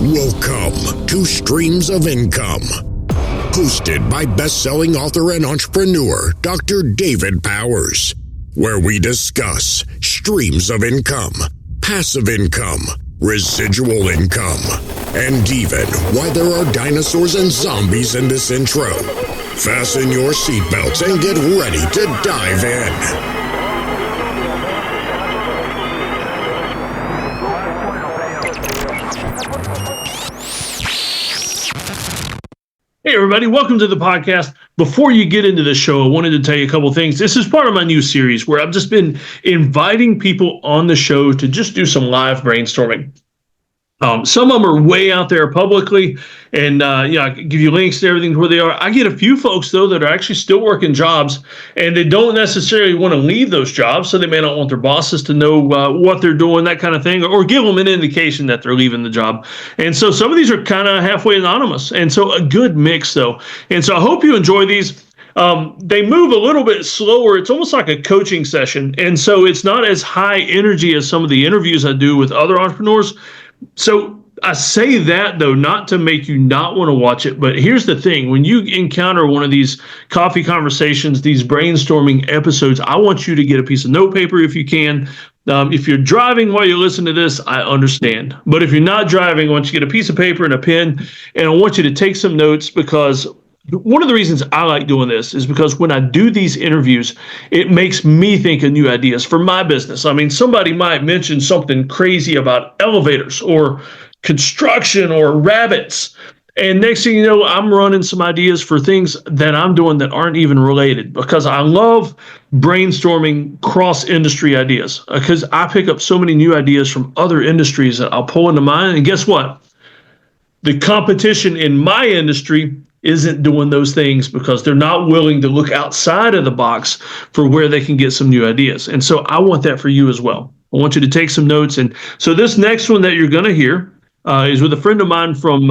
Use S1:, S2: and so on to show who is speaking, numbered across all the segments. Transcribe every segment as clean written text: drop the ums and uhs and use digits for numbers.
S1: Welcome to Streams of Income, hosted by best-selling author and entrepreneur Dr. David Powers, where we discuss streams of income, passive income, residual income, and even why there are dinosaurs and zombies in this intro. Fasten your seatbelts and get ready to dive in.
S2: Hey, everybody. Welcome to the podcast. Before you get into the show, I wanted to tell you a couple things. This is part of my new series where I've just been inviting people on the show to just do some live brainstorming. Some of them are way out there publicly, and I can give you links to everything to where they are. I get a few folks, though, that are actually still working jobs, and they don't necessarily want to leave those jobs, so they may not want their bosses to know what they're doing, that kind of thing, or give them an indication that they're leaving the job. And so some of these are kind of halfway anonymous, and so a good mix, though. And so I hope you enjoy these. They move a little bit slower. It's almost like a coaching session, and so it's not as high energy as some of the interviews I do with other entrepreneurs. So I say that, though, not to make you not want to watch it. But here's the thing. When you encounter one of these coffee conversations, these brainstorming episodes, I want you to get a piece of notepaper if you can. If you're driving while you listen to this, I understand. But if you're not driving, I want you to get a piece of paper and a pen. And I want you to take some notes, because one of the reasons I like doing this is because when I do these interviews, it makes me think of new ideas for my business. I mean, somebody might mention something crazy about elevators or construction or rabbits. And next thing you know, I'm running some ideas for things that I'm doing that aren't even related, because I love brainstorming cross-industry ideas, because I pick up so many new ideas from other industries that I'll pull into mine. And guess what? The competition in my industry isn't doing those things because they're not willing to look outside of the box for where they can get some new ideas. And so I want that for you as well. I want you to take some notes. And so this next one that you're going to hear is with a friend of mine from,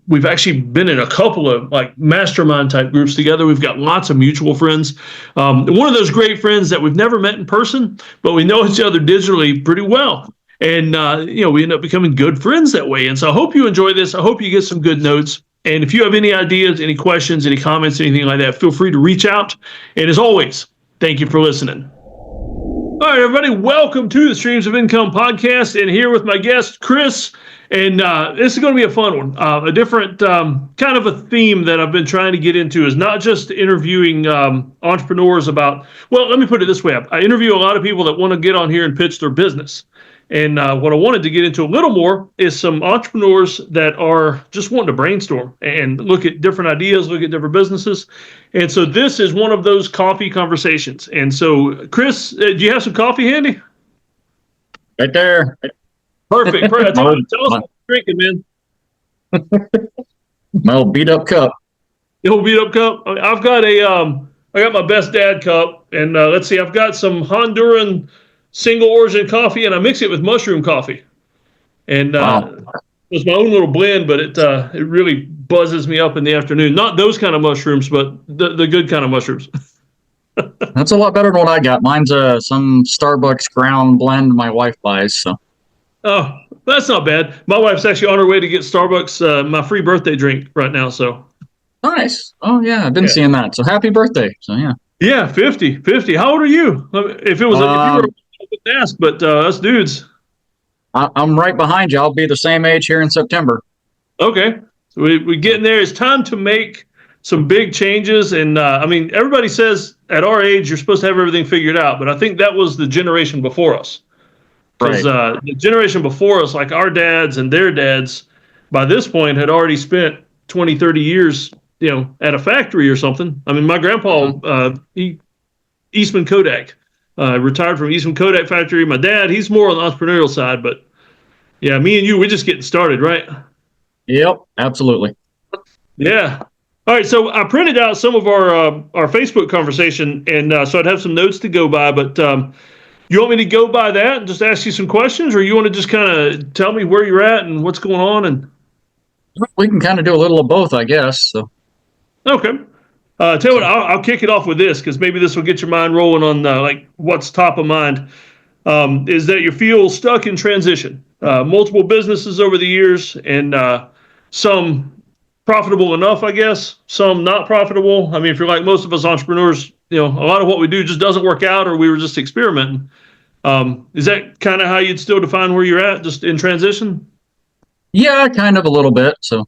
S2: we've actually been in a couple of like mastermind type groups together. We've got lots of mutual friends. One of those great friends that we've never met in person, but we know each other digitally pretty well. And, we end up becoming good friends that way. And so I hope you enjoy this. I hope you get some good notes. And if you have any ideas, any questions, any comments, anything like that, feel free to reach out. And as always, thank you for listening. All right, everybody, welcome to the Streams of Income podcast. And here with my guest, Chris. And this is going to be a fun one. A different kind of a theme that I've been trying to get into is not just interviewing entrepreneurs about, well, let me put it this way. I interview a lot of people that want to get on here and pitch their business. And what I wanted to get into a little more is some entrepreneurs that are just wanting to brainstorm and look at different ideas, look at different businesses. And so this is one of those coffee conversations. And so, Chris, do you have some coffee handy?
S3: Right there.
S2: Perfect. Tell us what you're drinking, man.
S3: My old beat up cup.
S2: The old beat up cup. I've got I got my best dad cup. And let's see, I've got some Honduran single origin coffee, and I mix it with mushroom coffee. And it's my own little blend, but it really buzzes me up in the afternoon. Not those kind of mushrooms, but the good kind of mushrooms.
S3: That's a lot better than what I got. Mine's some Starbucks ground blend my wife buys. So.
S2: Oh, that's not bad. My wife's actually on her way to get Starbucks, my free birthday drink right now. So
S3: nice. Oh yeah, I've been seeing that. So happy birthday. So yeah.
S2: Yeah, 50. How old are you? If it was, if you were, I wouldn't ask, but us dudes.
S3: I'm right behind you. I'll be the same age here in September.
S2: Okay, so we getting there. It's time to make some big changes, and everybody says at our age you're supposed to have everything figured out, but I think that was the generation before us. Because the generation before us, like our dads and their dads, by this point had already spent 20, 30 years, at a factory or something. I mean, my grandpa, Eastman Kodak, retired from Eastman Kodak factory. My dad, he's more on the entrepreneurial side, but yeah, me and you, we're just getting started, right?
S3: Yep, absolutely.
S2: Yeah. All right, so I printed out some of our Facebook conversation, and so I'd have some notes to go by, but you want me to go by that and just ask you some questions, or you want to just kind of tell me where you're at and what's going on? And
S3: we can kind of do a little of both, I guess. So.
S2: Okay. Tell you what, I'll kick it off with this, because maybe this will get your mind rolling on like what's top of mind. is that you feel stuck in transition. Multiple businesses over the years, and some profitable enough, I guess, some not profitable. I mean, if you're like most of us entrepreneurs, a lot of what we do just doesn't work out, or we were just experimenting. Is that kind of how you'd still define where you're at, just in transition?
S3: Yeah, kind of a little bit. So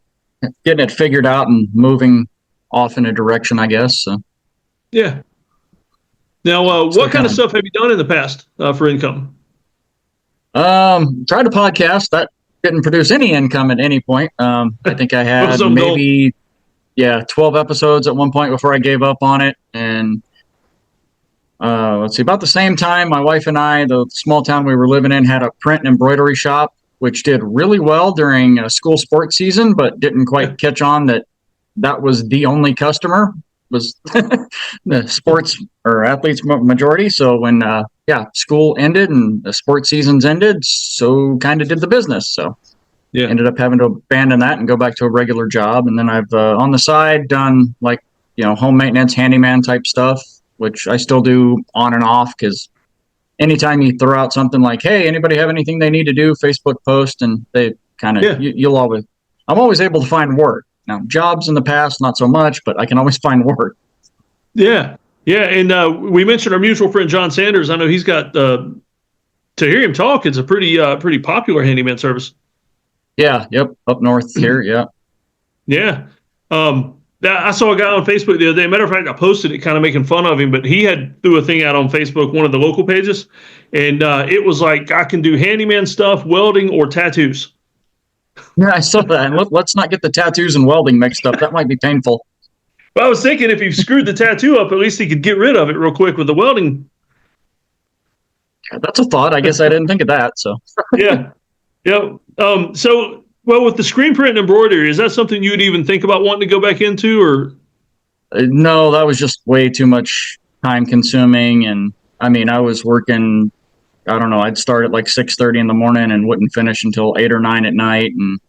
S3: getting it figured out and moving off in a direction, I guess. So
S2: yeah. Now, what kind of stuff have you done in the past for income?
S3: Tried a podcast that didn't produce any income at any point. I think I had maybe 12 episodes at one point before I gave up on it. And let's see, about the same time, my wife and I, the small town we were living in, had a print and embroidery shop, which did really well during school sports season, but didn't quite catch on that was the only customer, was the sports or athletes majority. So when school ended and the sports seasons ended, so kind of did the business. So ended up having to abandon that and go back to a regular job. And then I've on the side done home maintenance, handyman type stuff, which I still do on and off, because anytime you throw out something like, hey, anybody have anything they need to do, Facebook post, and they kind of I'm always able to find work. Now, jobs in the past, not so much, but I can always find work.
S2: Yeah. Yeah. And we mentioned our mutual friend, John Sanders. I know he's got, to hear him talk, it's a pretty popular handyman service.
S3: Yeah. Yep. Up north here. Yeah.
S2: Yeah. I saw a guy on Facebook the other day. Matter of fact, I posted it kind of making fun of him, but he threw a thing out on Facebook, one of the local pages. And it was like, I can do handyman stuff, welding, or tattoos.
S3: Yeah, I saw that. And let's not get the tattoos and welding mixed up. That might be painful.
S2: Well, I was thinking if he screwed the tattoo up, at least he could get rid of it real quick with the welding.
S3: Yeah, that's a thought. I guess I didn't think of that. So
S2: yeah. Well, with the screen print and embroidery, is that something you'd even think about wanting to go back into, or?
S3: No, that was just way too much time consuming. And I mean, I was working, I don't know, I'd start at like 6:30 in the morning and wouldn't finish until 8 or 9 at night. And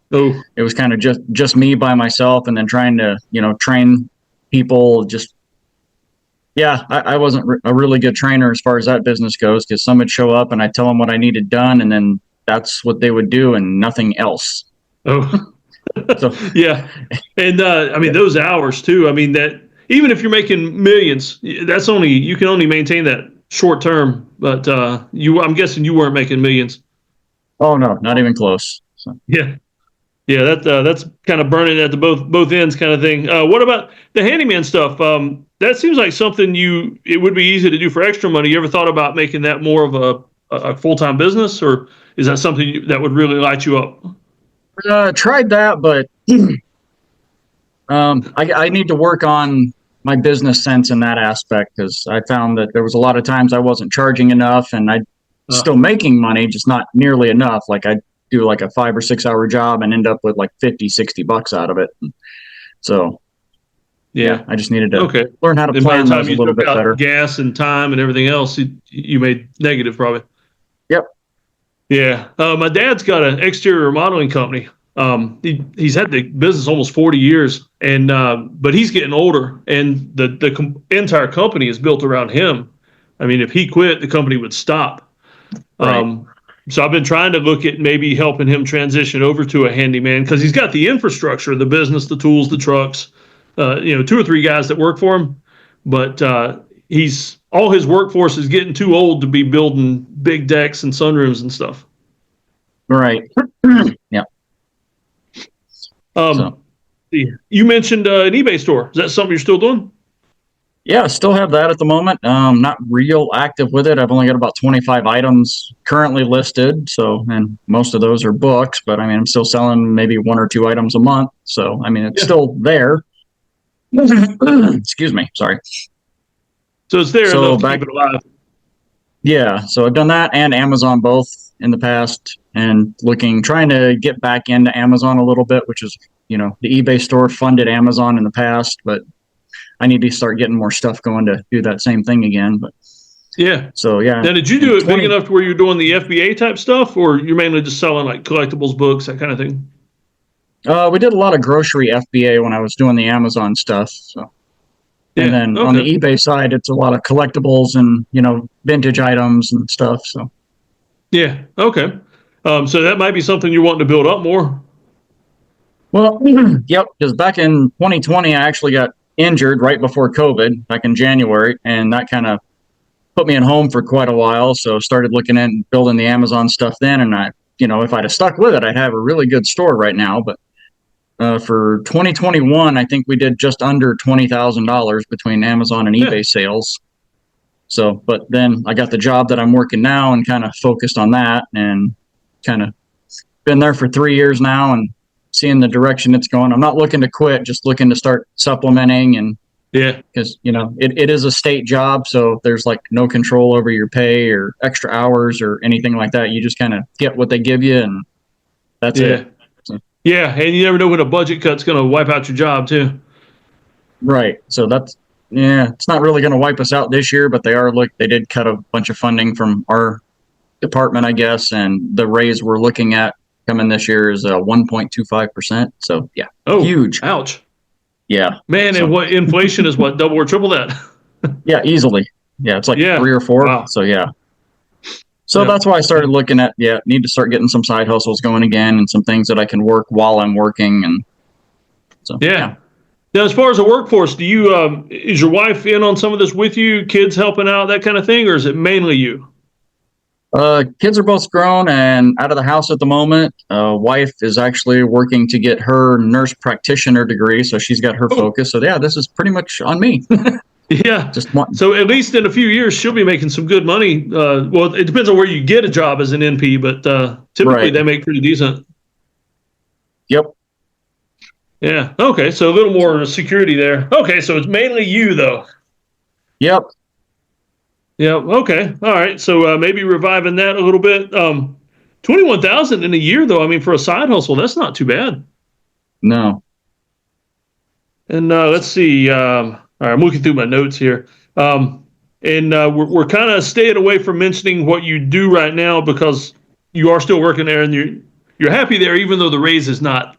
S3: it was kind of just me by myself, and then trying to, train people. I wasn't a really good trainer as far as that business goes, because some would show up and I'd tell them what I needed done, and then that's what they would do and nothing else.
S2: Oh, so, yeah. And I mean, those hours too, I mean, that even if you're making millions, you can only maintain that short term, but I'm guessing you weren't making millions.
S3: Oh no, not even close. So.
S2: Yeah. That's kind of burning at the both ends kind of thing. What about the handyman stuff? That seems like something it would be easy to do for extra money. You ever thought about making that more of a full-time business, or is that something that would really light you up?
S3: Tried that, but I need to work on my business sense in that aspect, because I found that there was a lot of times I wasn't charging enough, and I'm still making money, just not nearly enough. Like I'd do like a 5 or 6 hour job and end up with like $50-$60 out of it. So I just needed to learn how to plan those a little bit better.
S2: Gas and time and everything else, you made negative probably.
S3: Yep.
S2: Yeah. My dad's got an exterior remodeling company. He's had the business almost 40 years, and but he's getting older, and the entire company is built around him. I mean, if he quit, the company would stop. Right. So I've been trying to look at maybe helping him transition over to a handyman, because he's got the infrastructure, the business, the tools, the trucks, 2 or 3 guys that work for him, but all his workforce is getting too old to be building big decks and sunrooms and stuff.
S3: Right. Yeah.
S2: You mentioned an eBay store. Is that something you're still doing?
S3: Yeah, I still have that at the moment. Not real active with it. I've only got about 25 items currently listed. So, and most of those are books, but I mean, I'm still selling maybe 1 or 2 items a month. So, I mean, it's still there. Excuse me. Sorry.
S2: So it's there enough to keep it alive.
S3: Yeah. So I've done that and Amazon both in the past, and trying to get back into Amazon a little bit, which is, the eBay store funded Amazon in the past, but I need to start getting more stuff going to do that same thing again. But
S2: yeah.
S3: So yeah.
S2: Now, did you do it big enough to where you're doing the FBA type stuff, or you're mainly just selling like collectibles, books, that kind of thing?
S3: We did a lot of grocery FBA when I was doing the Amazon stuff. So, and then on the eBay side, it's a lot of collectibles and vintage items and stuff. So
S2: Yeah. Okay. So that might be something you're wanting to build up more.
S3: Well, yep, because back in 2020, I actually got injured right before COVID, back in January, and that kind of put me at home for quite a while. So started looking at building the Amazon stuff then, and if I'd have stuck with it, I'd have a really good store right now. But for 2021, I think we did just under $20,000 between Amazon and eBay sales. So, but then I got the job that I'm working now and kind of focused on that, and kind of been there for 3 years now and seeing the direction it's going. I'm not looking to quit, just looking to start supplementing. And because it is a state job, so there's like no control over your pay or extra hours or anything like that. You just kind of get what they give you, and that's it. So,
S2: yeah, and you never know when a budget cut's going to wipe out your job too.
S3: Right. So it's not really going to wipe us out this year, but they did cut a bunch of funding from our department, I guess, and the raise we're looking at coming this year is 1.25%. So yeah, huge.
S2: Ouch.
S3: Yeah,
S2: man. So, and what inflation is double or triple that?
S3: Yeah, easily. Yeah, it's like 3 or 4. Wow. So yeah. So that's why I started looking at need to start getting some side hustles going again and some things that I can work while I'm working. And so
S2: yeah. Now, as far as the workforce, do you is your wife in on some of this with you? Kids helping out, that kind of thing, or is it mainly you?
S3: Kids are both grown and out of the house at the moment. Wife is actually working to get her nurse practitioner degree, so she's got her focus. So yeah, this is pretty much on me.
S2: Yeah. So at least in a few years, she'll be making some good money. Well, it depends on where you get a job as an NP, but typically they make pretty decent.
S3: Yep.
S2: Yeah. Okay. So a little more security there. Okay. So it's mainly you, though.
S3: Yep.
S2: Yeah. Okay. All right. So maybe reviving that a little bit. 21,000 in a year, though. I mean, for a side hustle, that's not too bad.
S3: No.
S2: And let's see. All right, I'm looking through my notes here. And we're kind of staying away from mentioning what you do right now because you are still working there and you're happy there, even though the raise is not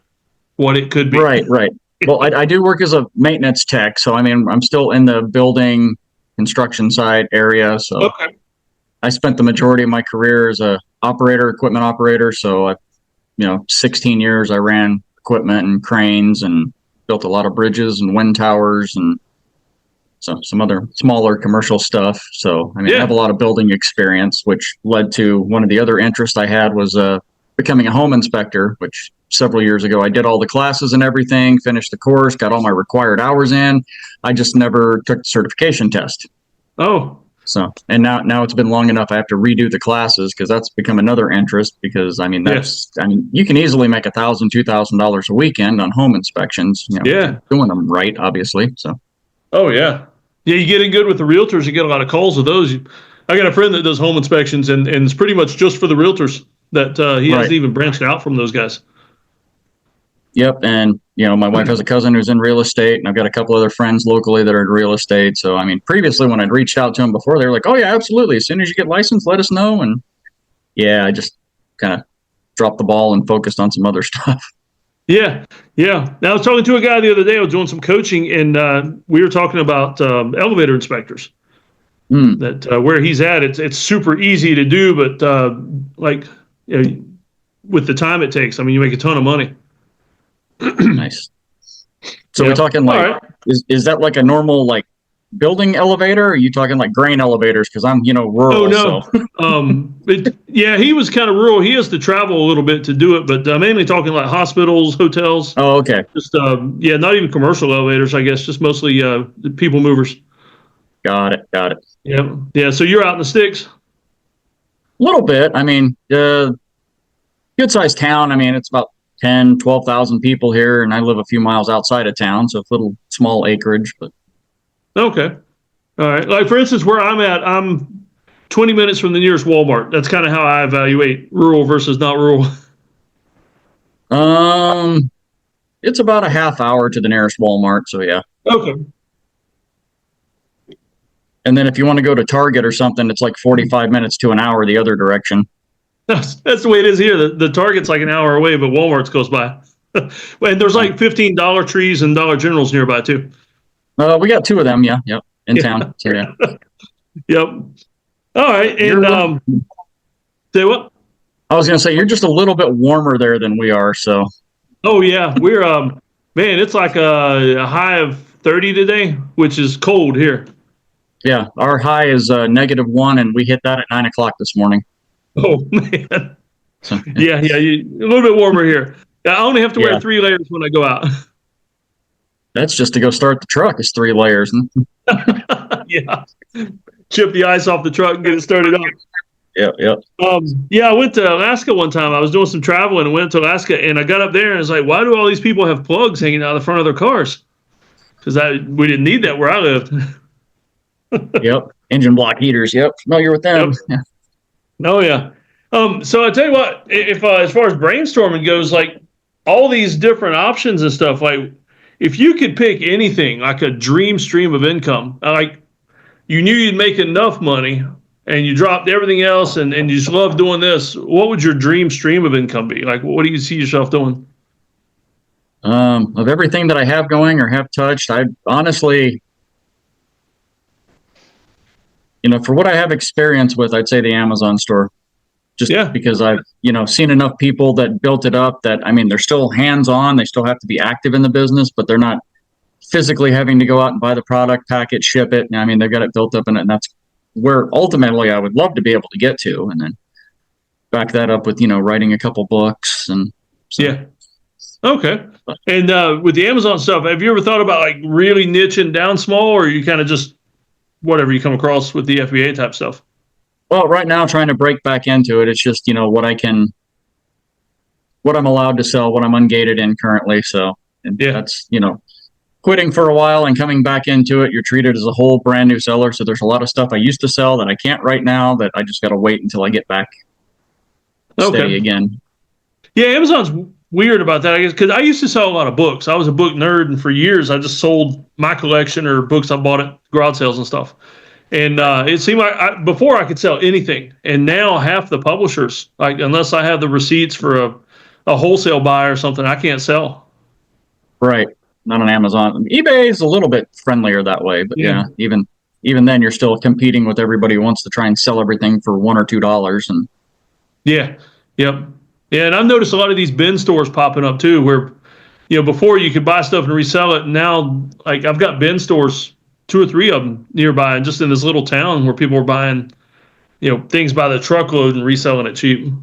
S2: what it could be.
S3: Right. Well, I do work as a maintenance tech, so I mean, I'm still in the building construction side area. So I spent the majority of my career as a equipment operator. So 16 years I ran equipment and cranes and built a lot of bridges and wind towers and some other smaller commercial stuff. So I have a lot of building experience, which led to one of the other interests I had was becoming a home inspector, which several years ago I did all the classes and everything, finished the course, got all my required hours in. I just never took the certification test.
S2: Oh.
S3: So, and now it's been long enough I have to redo the classes because that's become another interest because you can easily make $1,000, $2,000 a weekend on home inspections, doing them right, obviously. So.
S2: Oh yeah. Yeah. You get in good with the realtors, you get a lot of calls of those. I got a friend that does home inspections and it's pretty much just for the realtors that he hasn't even branched out from those guys.
S3: Yep. And, my wife has a cousin who's in real estate, and I've got a couple other friends locally that are in real estate. So, I mean, previously when I'd reached out to them before, they were like, oh, yeah, absolutely. As soon as you get licensed, let us know. And I just kind of dropped the ball and focused on some other stuff.
S2: Yeah. Yeah. Now, I was talking to a guy the other day. I was doing some coaching, and we were talking about elevator inspectors. That where he's at, it's super easy to do, but with the time it takes, I mean, you make a ton of money.
S3: Nice. So we're talking is that like a normal building elevator? Or are you talking like grain elevators? Because I'm rural.
S2: Oh no. So. He was kind of rural. He has to travel a little bit to do it, but mainly talking like hospitals, hotels.
S3: Oh, okay.
S2: Just not even commercial elevators, I guess. Just mostly the people movers.
S3: Got it.
S2: Yeah. Yeah. So you're out in the sticks.
S3: A little bit. I mean, good sized town. I mean, it's about 10, 12,000 people here, and I live a few miles outside of town, so it's a little small acreage. But
S2: okay, all right. Like for instance, where I'm at, I'm 20 minutes from the nearest Walmart. That's kind of how I evaluate rural versus not rural.
S3: It's about a half hour to the nearest Walmart, so yeah.
S2: Okay.
S3: And then if you want to go to Target or something, it's like 45 minutes to an hour the other direction.
S2: That's the way it is here. The Target's like an hour away, but Walmart's close by. And there's like $15 trees and Dollar Generals nearby too.
S3: We got 2 of them, in town. So, yeah.
S2: Yep. All right. And Say what?
S3: I was going to say, you're just a little bit warmer there than we are. So.
S2: Oh yeah, we're man, it's like a high of 30 today, which is cold here.
S3: Yeah, our high is -1, and we hit that at 9 o'clock this morning.
S2: Oh man.
S3: So,
S2: yeah, a little bit warmer here. I only have to wear 3 layers when I go out.
S3: That's just to go start the truck. It's 3 layers.
S2: Yeah. Chip the ice off the truck and get it started up.
S3: Yep.
S2: I went to Alaska one time. I was doing some traveling and went to Alaska, and I got up there and it's like, why do all these people have plugs hanging out of the front of their cars? Because we didn't need that where I lived.
S3: Yep. Engine block heaters. Yep. Familiar with them.
S2: Yep. Yeah. Oh yeah. So I tell you what, if as far as brainstorming goes, like all these different options and stuff, like if you could pick anything, like a dream stream of income, like you knew you'd make enough money and you dropped everything else and you just love doing this, what would your dream stream of income be? Like, what do you see yourself doing?
S3: Of everything that I have going or have touched, I honestly, for what I have experience with, I'd say the Amazon store. Just because I've, seen enough people that built it up that, I mean, they're still hands-on. They still have to be active in the business, but they're not physically having to go out and buy the product, pack it, ship it. I mean, they've got it built up in it, and that's where ultimately I would love to be able to get to, and then back that up with, writing a couple books. And so.
S2: Yeah. Okay. And with the Amazon stuff, have you ever thought about like really niching down small, or you kind of just whatever you come across with the FBA type stuff?
S3: Well, right now, trying to break back into it. It's just, what I'm allowed to sell, what I'm ungated in currently. So that's, quitting for a while and coming back into it. You're treated as a whole brand new seller. So there's a lot of stuff I used to sell that I can't right now that I just got to wait until I get back steady again.
S2: Yeah, Amazon's weird about that, I guess, because I used to sell a lot of books. I was a book nerd, and for years I just sold my collection or books I bought at garage sales and stuff. And it seemed like before I could sell anything, and now half the publishers, like unless I have the receipts for a wholesale buy or something, I can't sell.
S3: Right, not on Amazon. eBay is a little bit friendlier that way, but even then, you're still competing with everybody who wants to try and sell everything for $1 or $2. And
S2: and I've noticed a lot of these bin stores popping up too, where before you could buy stuff and resell it, and now like I've got bin stores, 2 or 3 of them nearby, and just in this little town where people are buying, things by the truckload and reselling it cheap.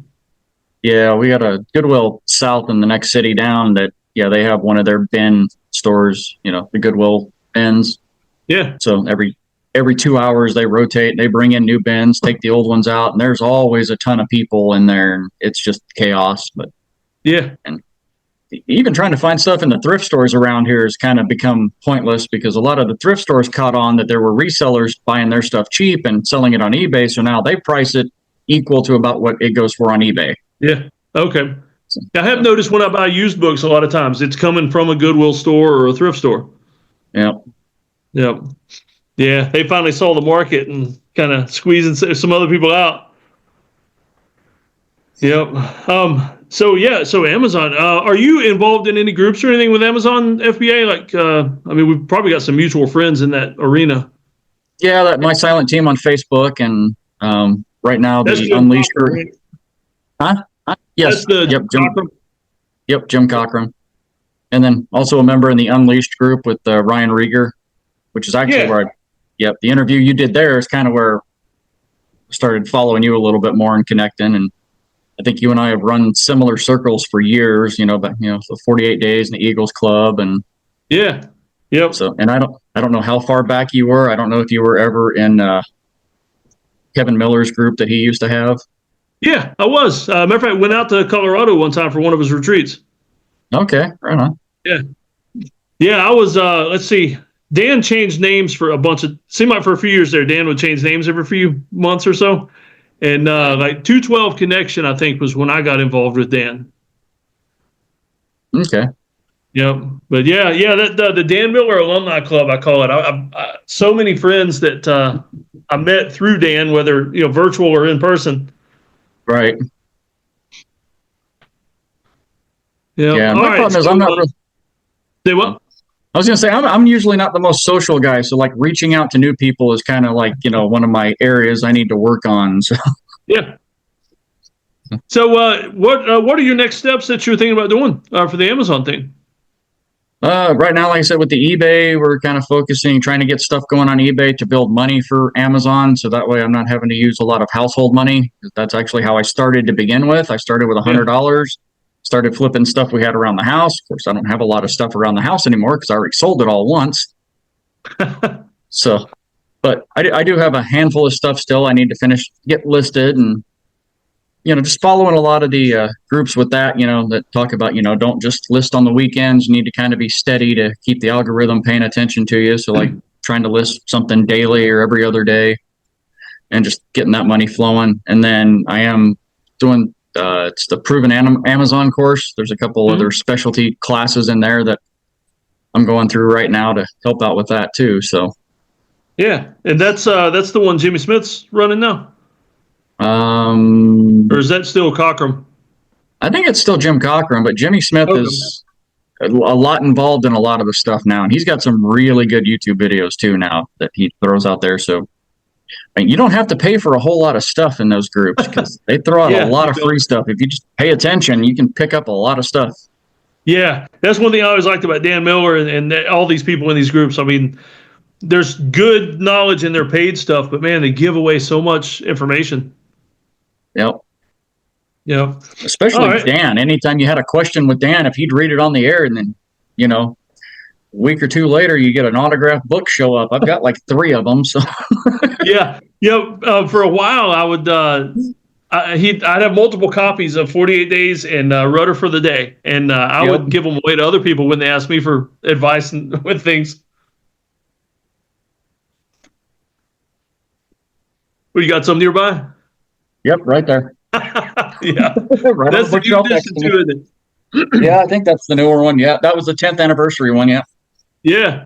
S3: Yeah, we got a Goodwill south in the next city down that, they have one of their bin stores, the Goodwill bins. Yeah. So every 2 hours they rotate, they bring in new bins, take the old ones out, and there's always a ton of people in there, and it's just chaos. But and even trying to find stuff in the thrift stores around here has kind of become pointless because a lot of the thrift stores caught on that there were resellers buying their stuff cheap and selling it on eBay. So now they price it equal to about what it goes for on eBay.
S2: Yeah. Okay. I have noticed when I buy used books, a lot of times it's coming from a Goodwill store or a thrift store.
S3: Yep.
S2: Yeah. They finally saw the market and kind of squeezing some other people out. Yep. So Amazon, are you involved in any groups or anything with Amazon FBA? Like, we've probably got some mutual friends in that arena.
S3: Yeah, my silent team on Facebook, and right now the Unleashed group. Huh? Yes. Jim Cochran. And then also a member in the Unleashed group with Ryan Rieger, which is actually where the interview you did there is kind of where I started following you a little bit more and connecting. And I think you and I have run similar circles for years, the 48 Days and the Eagles Club. And so, and I don't know how far back you were. I don't know if you were ever in Kevin Miller's group that he used to have.
S2: Yeah, I was. Matter of fact, I went out to Colorado one time for one of his retreats.
S3: Okay, right on.
S2: Yeah, I was, let's see, Dan changed names for a bunch of, seemed like for a few years there, Dan would change names every few months or so. And like 212 Connection, I think, was when I got involved with Dan.
S3: Okay.
S2: Yep. But the Dan Miller Alumni Club, I call it. I so many friends that I met through Dan, whether virtual or in person.
S3: Right.
S2: Yeah.
S3: My problem is I'm not.
S2: Say what?
S3: I was going to say I'm usually not the most social guy, so like reaching out to new people is kind of like one of my areas I need to work on. So.
S2: Yeah. So, what are your next steps that you're thinking about doing for the Amazon thing?
S3: Right now, like I said, with the eBay, we're kind of trying to get stuff going on eBay to build money for Amazon. So that way I'm not having to use a lot of household money. That's actually how I started to begin with. I started with $100, started flipping stuff we had around the house. Of course, I don't have a lot of stuff around the house anymore because I already sold it all once. So, but I do have a handful of stuff still I need to get listed, and just following a lot of the groups with that, that talk about, don't just list on the weekends. You need to kind of be steady to keep the algorithm paying attention to you. So like trying to list something daily or every other day and just getting that money flowing. And then I am doing, it's the Proven Amazon course. There's a couple other specialty classes in there that I'm going through right now to help out with that too. So.
S2: Yeah. And that's the one Jimmy Smith's running now. Or is that still Cochran?
S3: I think it's still Jim Cochran, but Jimmy Smith is a lot involved in a lot of the stuff now, and he's got some really good YouTube videos too now that he throws out there. So, you don't have to pay for a whole lot of stuff in those groups because they throw out a lot of free stuff. If you just pay attention, you can pick up a lot of stuff.
S2: Yeah, that's one thing I always liked about Dan Miller and all these people in these groups. I mean, there's good knowledge in their paid stuff, but man, they give away so much information.
S3: Yep.
S2: Yeah.
S3: Especially Dan. Anytime you had a question with Dan, if he'd read it on the air and then, a week or two later, you get an autographed book show up. I've got like 3 of them. So
S2: yeah. For a while I would, I'd have multiple copies of 48 Days and Rudder for the Day. And I would give them away to other people when they asked me for advice and with things. Well, you got some nearby?
S3: Yep, right there.
S2: Yeah,
S3: right, that's the new addition to it. Yeah, I think that's the newer one. Yeah, that was the 10th anniversary one. Yeah.
S2: Yeah.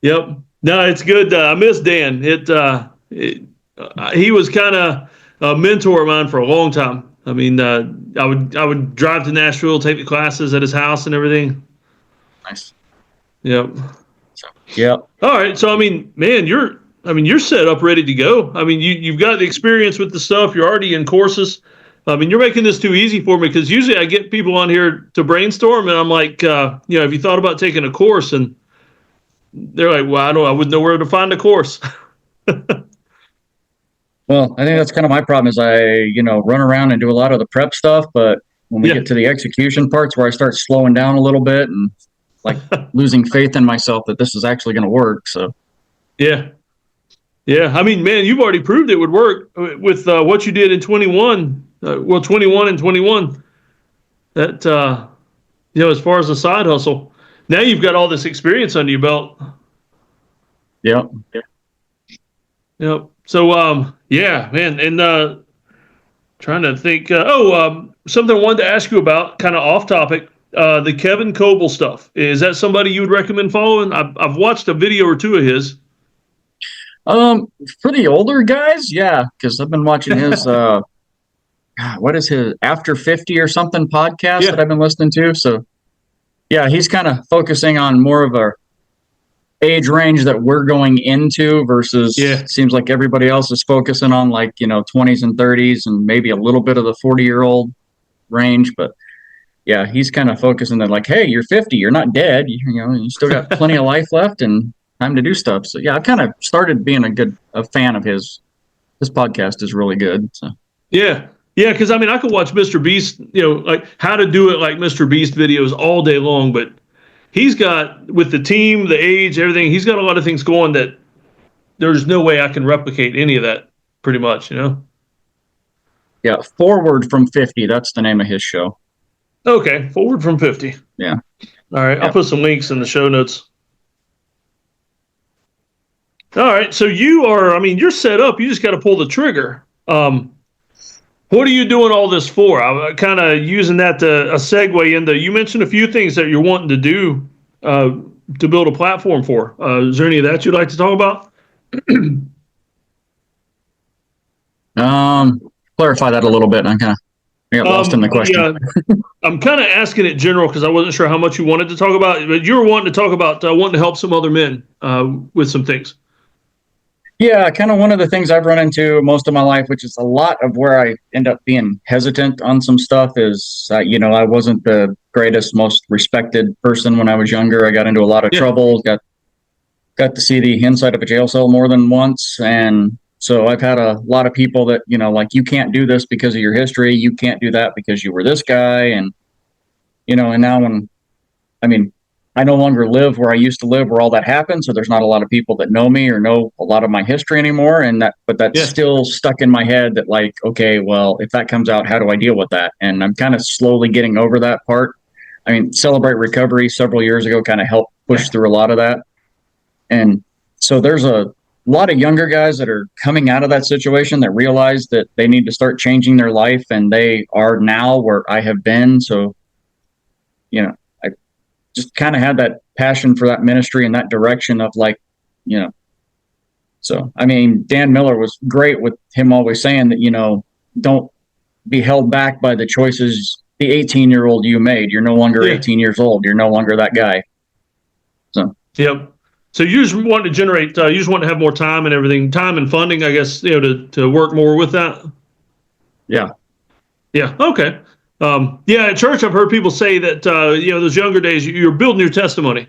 S2: Yep. No, it's good. I miss Dan. He was kind of a mentor of mine for a long time. I mean, I would drive to Nashville, take the classes at his house and everything.
S3: Nice.
S2: Yep.
S3: Yeah.
S2: All right. So I mean, man, you're set up, ready to go. I mean, you've got the experience with the stuff. You're already in courses. I mean, you're making this too easy for me because usually I get people on here to brainstorm, and I'm like, have you thought about taking a course? And they're like, well, I wouldn't know where to find a course.
S3: Well, I think that's kind of my problem is I, run around and do a lot of the prep stuff, but when we get to the execution parts where I start slowing down a little bit and like losing faith in myself that this is actually going to work. So,
S2: yeah. Yeah, I mean, man, you've already proved it would work with what you did in 21. 21 and 21. That as far as the side hustle, now you've got all this experience under your belt.
S3: Yep.
S2: So, yeah, man, and trying to think. Something I wanted to ask you about, kind of off topic. The Kevin Coble stuff. Is that somebody you would recommend following? I've watched a video or two of his.
S3: For the older guys, yeah, because I've been watching his what is his After 50 or something podcast that I've been listening to. So yeah, he's kind of focusing on more of a age range that we're going into versus seems like everybody else is focusing on 20s and 30s and maybe a little bit of the 40-year-old range. But yeah, he's kind of focusing on hey, you're 50, you're not dead. You still got plenty of life left and time to do stuff. So yeah, I kind of started being a fan of his. This podcast is really good. So
S2: yeah, because I mean, I could watch Mr. Beast, like how to do it like Mr. Beast videos all day long, but he's got, with the team, the age, everything, he's got a lot of things going that there's no way I can replicate any of that. Pretty much,
S3: Yeah, Forward from 50. That's the name of his show.
S2: Okay, Forward from 50.
S3: Yeah.
S2: All right, I'll put some links in the show notes. All right, so you're set up. You just got to pull the trigger. What are you doing all this for? I'm kind of using that to a segue into, you mentioned a few things that you're wanting to do to build a platform for. Is there any of that you'd like to talk about?
S3: Clarify that a little bit. I got lost in the question.
S2: Yeah, I'm kind of asking it general because I wasn't sure how much you wanted to talk about, but you were wanting to talk about wanting to help some other men with some things.
S3: Yeah, kind of one of the things I've run into most of my life, which is a lot of where I end up being hesitant on some stuff, is, I wasn't the greatest, most respected person when I was younger. I got into a lot of trouble, got to see the inside of a jail cell more than once. And so I've had a lot of people that, like, you can't do this because of your history. You can't do that because you were this guy. And, and now I no longer live where I used to live, where all that happened. So there's not a lot of people that know me or know a lot of my history anymore. But that's still stuck in my head that, like, okay, well, if that comes out, how do I deal with that? And I'm kind of slowly getting over that part. Celebrate Recovery several years ago kind of helped push through a lot of that. And so there's a lot of younger guys that are coming out of that situation that realize that they need to start changing their life, and they are now where I have been. So, I just kind of had that passion for that ministry and that direction of, like, so, Dan Miller was great with him always saying that, don't be held back by the choices the 18-year-old you made. You're no longer 18 years old. You're no longer that guy. So,
S2: yep. So you just want to generate, you just want to have more time and everything, time and funding, I guess, to work more with that.
S3: Yeah.
S2: Yeah. Okay. At church, I've heard people say that, those younger days, you're building your testimony,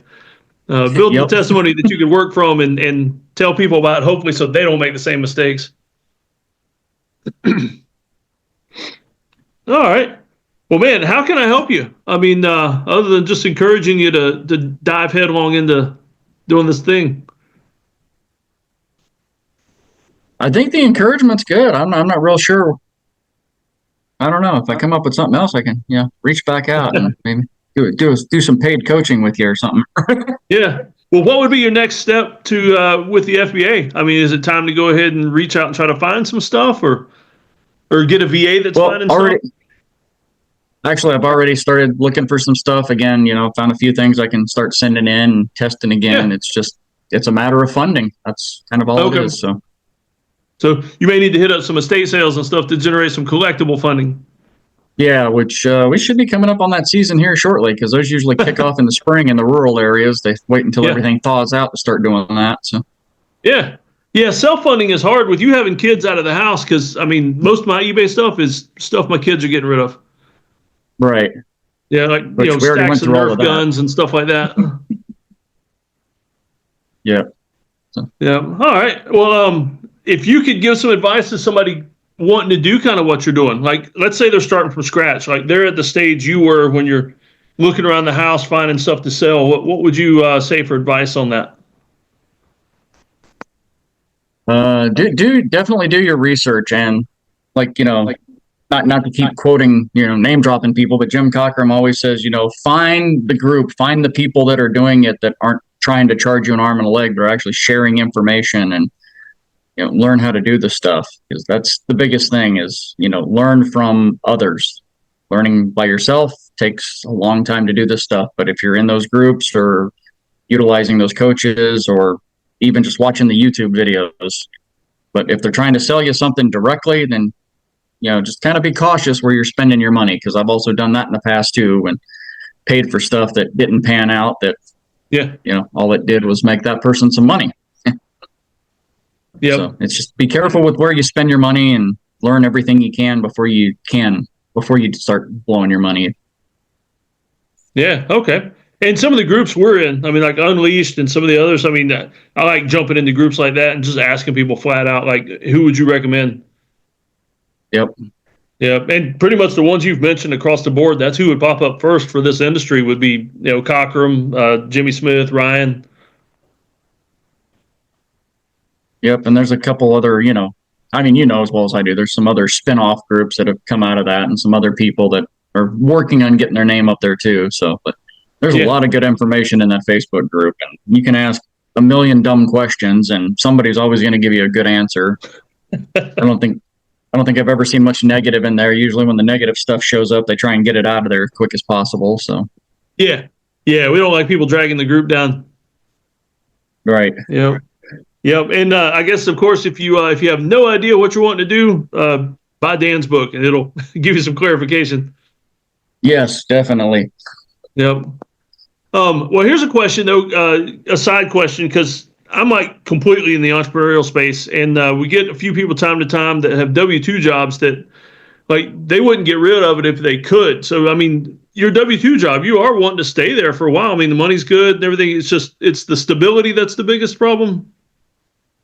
S2: building the testimony that you can work from and tell people about, hopefully, so they don't make the same mistakes. All right. Well, man, how can I help you? Other than just encouraging you to dive headlong into doing this thing.
S3: I think the encouragement's good. I'm not real sure. I don't know if I come up with something else, I can reach back out and maybe do some paid coaching with you or something.
S2: Yeah. Well, what would be your next step to with the FBA? Is it time to go ahead and reach out and try to find some stuff, or get a VA that's finding stuff?
S3: Actually, I've already started looking for some stuff again. Found a few things I can start sending in and testing again. Yeah. It's a matter of funding. That's kind of all it is.
S2: So you may need to hit up some estate sales and stuff to generate some collectible funding.
S3: Yeah, which we should be coming up on that season here shortly, because those usually kick off in the spring in the rural areas. They wait until everything thaws out to start doing that. So.
S2: Yeah. Yeah, self-funding is hard with you having kids out of the house, because, most of my eBay stuff is stuff my kids are getting rid of.
S3: Right.
S2: Yeah, like, stacks of Nerf guns and stuff like that.
S3: Yeah.
S2: So. Yeah. All right. Well, if you could give some advice to somebody wanting to do kind of what you're doing, like, let's say they're starting from scratch, like they're at the stage you were when you're looking around the house, finding stuff to sell. What would you say for advice on that?
S3: Definitely do your research, and not to keep quoting, name dropping people, but Jim Cockrum always says, find the group, find the people that are doing it, that aren't trying to charge you an arm and a leg, but are actually sharing information, and, learn how to do the stuff, because that's the biggest thing is, learn from others. Learning by yourself takes a long time to do this stuff. But if you're in those groups or utilizing those coaches or even just watching the YouTube videos, but if they're trying to sell you something directly, then just kind of be cautious where you're spending your money, because I've also done that in the past too, and paid for stuff that didn't pan out, that, all it did was make that person some money.
S2: Yeah.
S3: So it's just be careful with where you spend your money and learn everything you can before you start blowing your money.
S2: Yeah. Okay. And some of the groups we're in, like Unleashed and some of the others, I like jumping into groups like that and just asking people flat out, like, who would you recommend?
S3: Yep.
S2: Yeah, and pretty much the ones you've mentioned across the board, that's who would pop up first for this industry would be, Cockrum, Jimmy Smith, Ryan.
S3: Yep, and there's a couple other, as well as I do, there's some other spin-off groups that have come out of that, and some other people that are working on getting their name up there too. So, but there's a lot of good information in that Facebook group, and you can ask a million dumb questions, and somebody's always going to give you a good answer. I don't think I've ever seen much negative in there. Usually when the negative stuff shows up, they try and get it out of there as quick as possible. So,
S2: yeah, we don't like people dragging the group down.
S3: Right.
S2: Yep. And I guess, of course, if you have no idea what you're wanting to do, buy Dan's book, and it'll give you some clarification.
S3: Yes, definitely.
S2: Yep. Well, here's a question, though, a side question, because I'm like completely in the entrepreneurial space, and we get a few people time to time that have W-2 jobs that like they wouldn't get rid of it if they could. So I mean, your W-2 job, you are wanting to stay there for a while. I mean, the money's good and everything. It's the stability that's the biggest problem.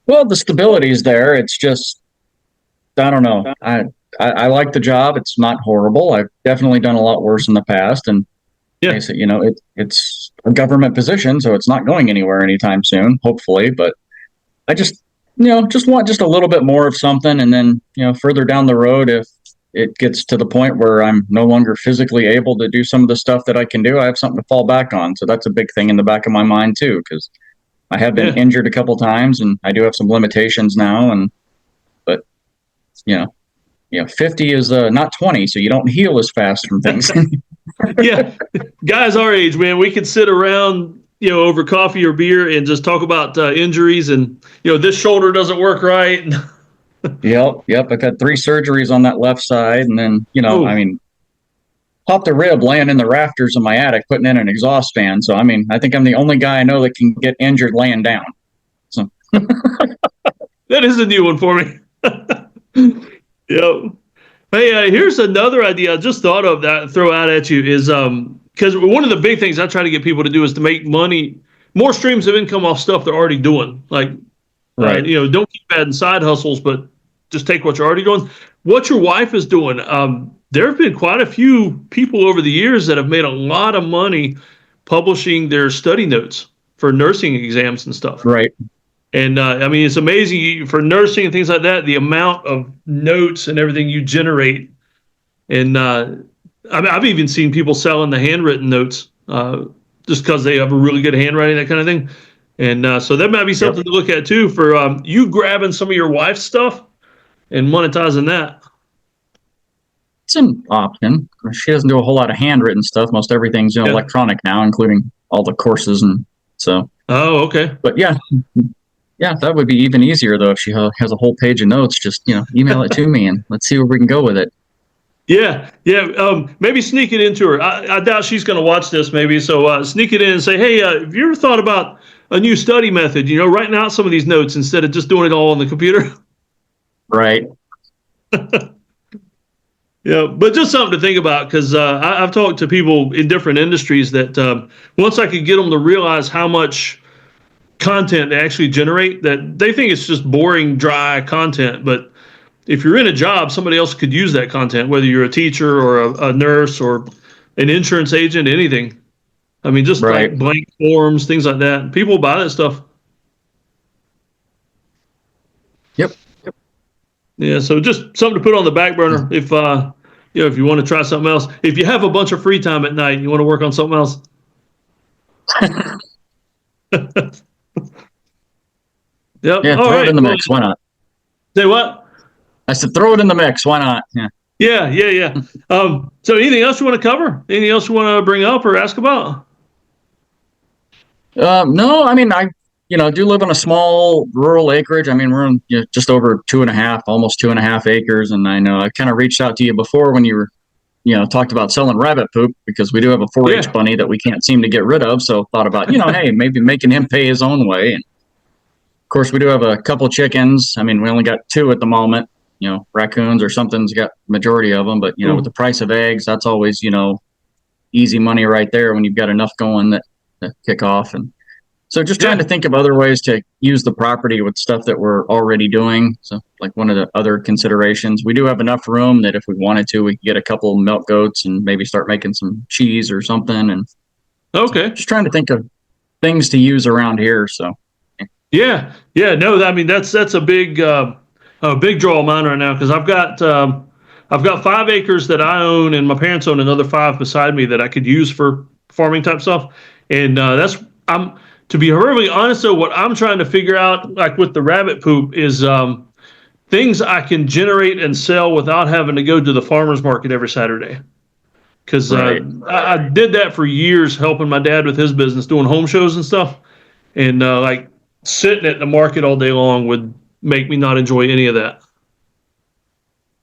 S3: Well, the stability is there. It's just, I don't know. I like the job. It's not horrible. I've definitely done a lot worse in the past, and it's a government position, so it's not going anywhere anytime soon, hopefully. But I just want just a little bit more of something, and then further down the road, if it gets to the point where I'm no longer physically able to do some of the stuff that I can do, I have something to fall back on. So that's a big thing in the back of my mind too, because I have been injured a couple times, and I do have some limitations now. But 50 is not 20, so you don't heal as fast from things.
S2: Yeah, guys our age, man, we could sit around over coffee or beer and just talk about injuries, and this shoulder doesn't work right.
S3: Yep. I've had 3 surgeries on that left side, and then I mean, popped a rib laying in the rafters of my attic putting in an exhaust fan. So I mean, I think I'm the only guy I know that can get injured laying down. So
S2: that is a new one for me. Yep. Hey, here's another idea I just thought of that throw out at you is because one of the big things I try to get people to do is to make money, more streams of income off stuff they're already doing. Like,
S3: right.
S2: Don't keep adding side hustles, but just take what you're already doing. What your wife is doing, there have been quite a few people over the years that have made a lot of money publishing their study notes for nursing exams and stuff.
S3: Right.
S2: And I mean, it's amazing for nursing and things like that, the amount of notes and everything you generate. And I've even seen people selling the handwritten notes just because they have a really good handwriting, that kind of thing. And so that might be something to look at too for you grabbing some of your wife's stuff and monetizing that.
S3: It's an option. She doesn't do a whole lot of handwritten stuff. Most everything's electronic now, including all the courses, and so.
S2: Oh, okay.
S3: But yeah, that would be even easier though if she has a whole page of notes. Just email it to me, and let's see where we can go with it.
S2: Yeah. Maybe sneak it into her. I doubt she's going to watch this. Maybe so. Sneak it in and say, hey, have you ever thought about a new study method? Writing out some of these notes instead of just doing it all on the computer.
S3: Right.
S2: Yeah, but just something to think about, because I've talked to people in different industries that once I could get them to realize how much content they actually generate, that they think it's just boring, dry content. But if you're in a job, somebody else could use that content, whether you're a teacher or a nurse or an insurance agent, anything. I mean, just like blank forms, things like that. People buy that stuff.
S3: Yep.
S2: Yeah, so just something to put on the back burner if if you want to try something else. If you have a bunch of free time at night and you want to work on something else. Yep.
S3: Yeah, throw it in the mix. Why not?
S2: Say what?
S3: I said throw it in the mix. Why not?
S2: Yeah. So anything else you want to cover? Anything else you want to bring up or ask about?
S3: No, I mean, I do live on a small rural acreage. I mean, we're on just over 2.5, almost 2.5 acres. And I know I kind of reached out to you before when you were, talked about selling rabbit poop, because we do have a 4-H bunny that we can't seem to get rid of. So thought about, hey, maybe making him pay his own way. And of course, we do have a couple chickens. I mean, we only got 2 at the moment. Raccoons or something's got majority of them. But, with the price of eggs, that's always, easy money right there when you've got enough going that kick off. And so just trying to think of other ways to use the property with stuff that we're already doing. So like one of the other considerations, we do have enough room that if we wanted to, we could get a couple of milk goats and maybe start making some cheese or something. And just trying to think of things to use around here. So
S2: no, I mean, that's a big draw of mine right now, because I've got 5 acres that I own, and my parents own another 5 beside me that I could use for farming type stuff. And to be perfectly honest, though, what I'm trying to figure out, like with the rabbit poop, is things I can generate and sell without having to go to the farmer's market every Saturday. Because I did that for years, helping my dad with his business, doing home shows and stuff. And like sitting at the market all day long would make me not enjoy any of that.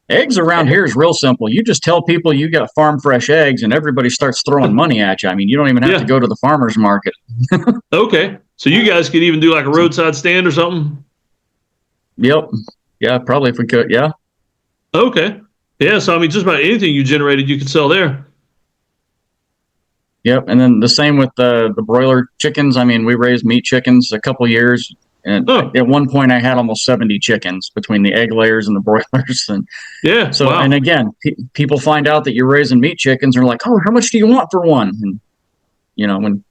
S3: Eggs around here is real simple. You just tell people you got farm fresh eggs, and everybody starts throwing money at you. I mean, you don't even have to go to the farmer's market.
S2: Okay. So you guys could even do like a roadside stand or something?
S3: Yep. Yeah, probably if we could. Yeah.
S2: Okay. Yeah. So, I mean, just about anything you generated, you could sell there.
S3: Yep. And then the same with the broiler chickens. I mean, we raised meat chickens a couple years. And at one point, I had almost 70 chickens between the egg layers and the broilers. And
S2: yeah.
S3: So, and again, people find out that you're raising meat chickens and are like, oh, how much do you want for one? And,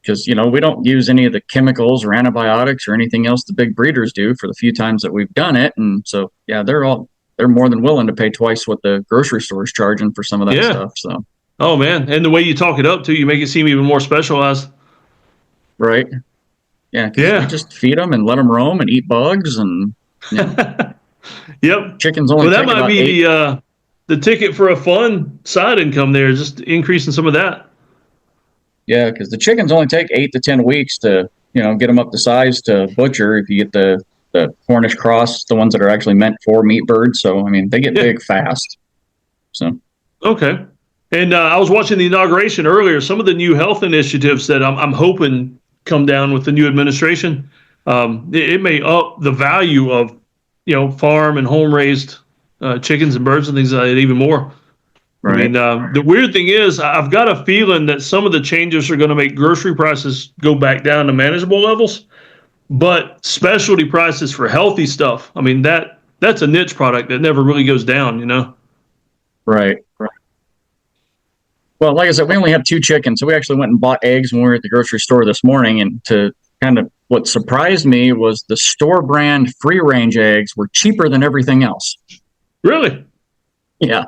S3: because, we don't use any of the chemicals or antibiotics or anything else the big breeders do for the few times that we've done it. And so, yeah, they're more than willing to pay twice what the grocery store is charging for some of that stuff. So,
S2: oh, man. And the way you talk it up, too, you make it seem even more specialized.
S3: Right. Yeah. You just feed them and let them roam and eat bugs and.
S2: Yep.
S3: Chickens only.
S2: Well, that might be the ticket for a fun side income there, just increasing some of that.
S3: Yeah, because the chickens only take 8 to 10 weeks to, get them up to size to butcher. If you get the Cornish cross, the ones that are actually meant for meat birds. So, I mean, they get big fast. So.
S2: Okay. And I was watching the inauguration earlier. Some of the new health initiatives that I'm hoping come down with the new administration. It may up the value of, farm and home raised chickens and birds and things like that even more. Right. I mean, the weird thing is I've got a feeling that some of the changes are going to make grocery prices go back down to manageable levels, but specialty prices for healthy stuff. I mean, that's a niche product that never really goes down,
S3: Right. Well, like I said, we only have 2 chickens, so we actually went and bought eggs when we were at the grocery store this morning. And to kind of what surprised me was the store brand free range eggs were cheaper than everything else.
S2: Really?
S3: Yeah.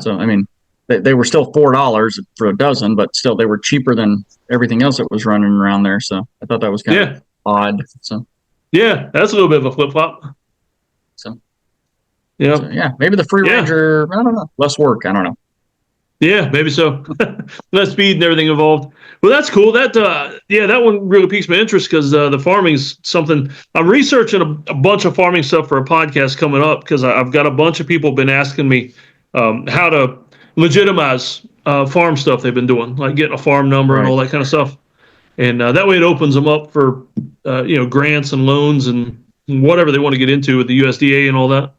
S3: So, I mean, they were still $4 for a dozen, but still they were cheaper than everything else that was running around there. So I thought that was kind of odd. So
S2: yeah, that's a little bit of a flip flop.
S3: So
S2: yeah,
S3: maybe the free ranger. I don't know. Less work. I don't know.
S2: Yeah, maybe so. Less speed and everything involved. Well, that's cool. That that one really piques my interest because the farming's something I'm researching a bunch of farming stuff for a podcast coming up because I've got a bunch of people been asking me how to legitimize farm stuff they've been doing, like getting a farm number and all that kind of stuff. And that way it opens them up for grants and loans and whatever they want to get into with the USDA and all that.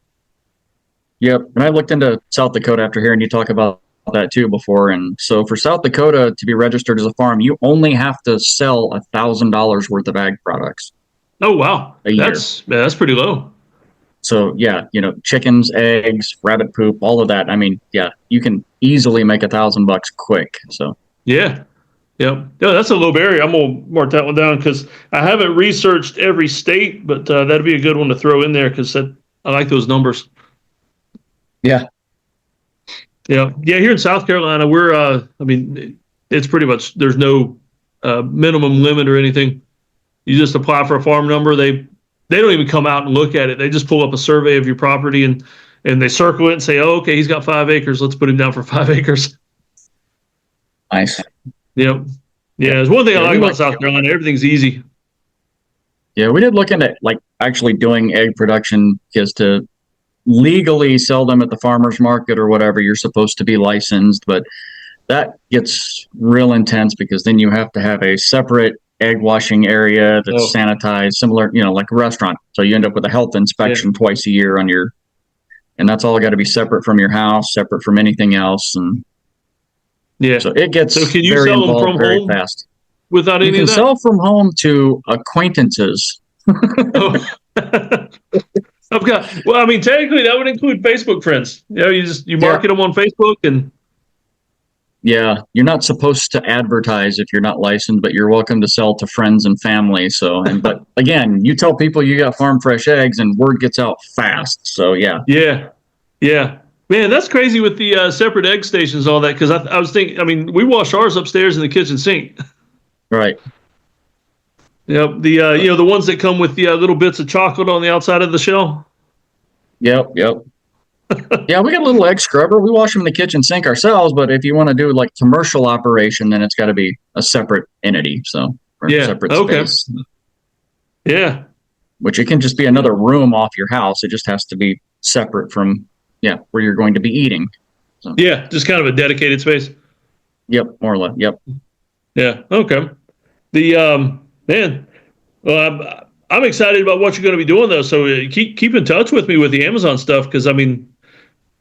S3: Yep, and I looked into South Dakota after hearing you talk about that too before, and so for South Dakota to be registered as a farm, you only have to sell $1,000 worth of ag products.
S2: Oh wow, that's pretty low.
S3: So yeah, chickens, eggs, rabbit poop, all of that. I mean, yeah, you can easily make $1,000 quick. So yeah,
S2: that's a low barrier. I'm gonna mark that one down because I haven't researched every state, but that'd be a good one to throw in there because I like those numbers.
S3: Yeah.
S2: Yeah. Here in South Carolina, we're, it's pretty much, there's no minimum limit or anything. You just apply for a farm number. They don't even come out and look at it. They just pull up a survey of your property and they circle it and say, oh, okay, he's got 5 acres. Let's put him down for 5 acres.
S3: Nice.
S2: Yep. Yeah. There's one thing I like about South Carolina. Everything's easy.
S3: Yeah. We did look into actually doing egg production because to legally sell them at the farmer's market or whatever, you're supposed to be licensed, but that gets real intense because then you have to have a separate egg washing area that's sanitized, similar, like a restaurant. So you end up with a health inspection twice a year and that's all got to be separate from your house, separate from anything else. And so it gets
S2: can you
S3: very
S2: sell
S3: involved
S2: them from
S3: very
S2: home
S3: fast.
S2: Without any of that?
S3: You can sell from home to acquaintances.
S2: Technically that would include Facebook friends. You market them on Facebook and.
S3: Yeah, you're not supposed to advertise if you're not licensed, but you're welcome to sell to friends and family. So, but again, you tell people you got farm fresh eggs, and word gets out fast. So, yeah.
S2: Man, that's crazy with the separate egg stations, and all that. Because I was thinking, we wash ours upstairs in the kitchen sink.
S3: Right.
S2: Yep. The ones that come with the little bits of chocolate on the outside of the shell.
S3: Yep. Yeah, we got a little egg scrubber. We wash them in the kitchen sink ourselves, but if you want to do like commercial operation, then it's got to be a separate entity. So, separate space.
S2: Yeah.
S3: Which it can just be another room off your house. It just has to be separate from where you're going to be eating. So.
S2: Yeah, just kind of a dedicated space.
S3: Yep, more or less. Yep.
S2: Yeah. Okay. The man, well, I'm excited about what you're going to be doing though. So keep in touch with me with the Amazon stuff, because I mean,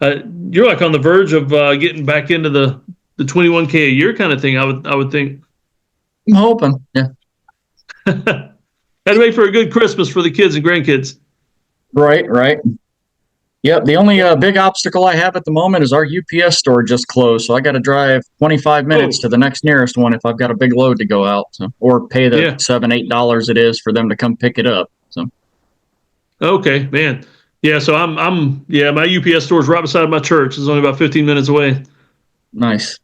S2: you're like on the verge of getting back into the 21K a year kind of thing. I would think.
S3: I'm hoping. Yeah.
S2: Had to make for a good Christmas for the kids and grandkids.
S3: Right. Yep. The only big obstacle I have at the moment is our UPS store just closed, so I got to drive 25 minutes to the next nearest one if I've got a big load to go out, or pay the $7-8 it is for them to come pick it up. So.
S2: Okay, man. Yeah. So my UPS store is right beside my church. It's only about 15 minutes away.
S3: Nice.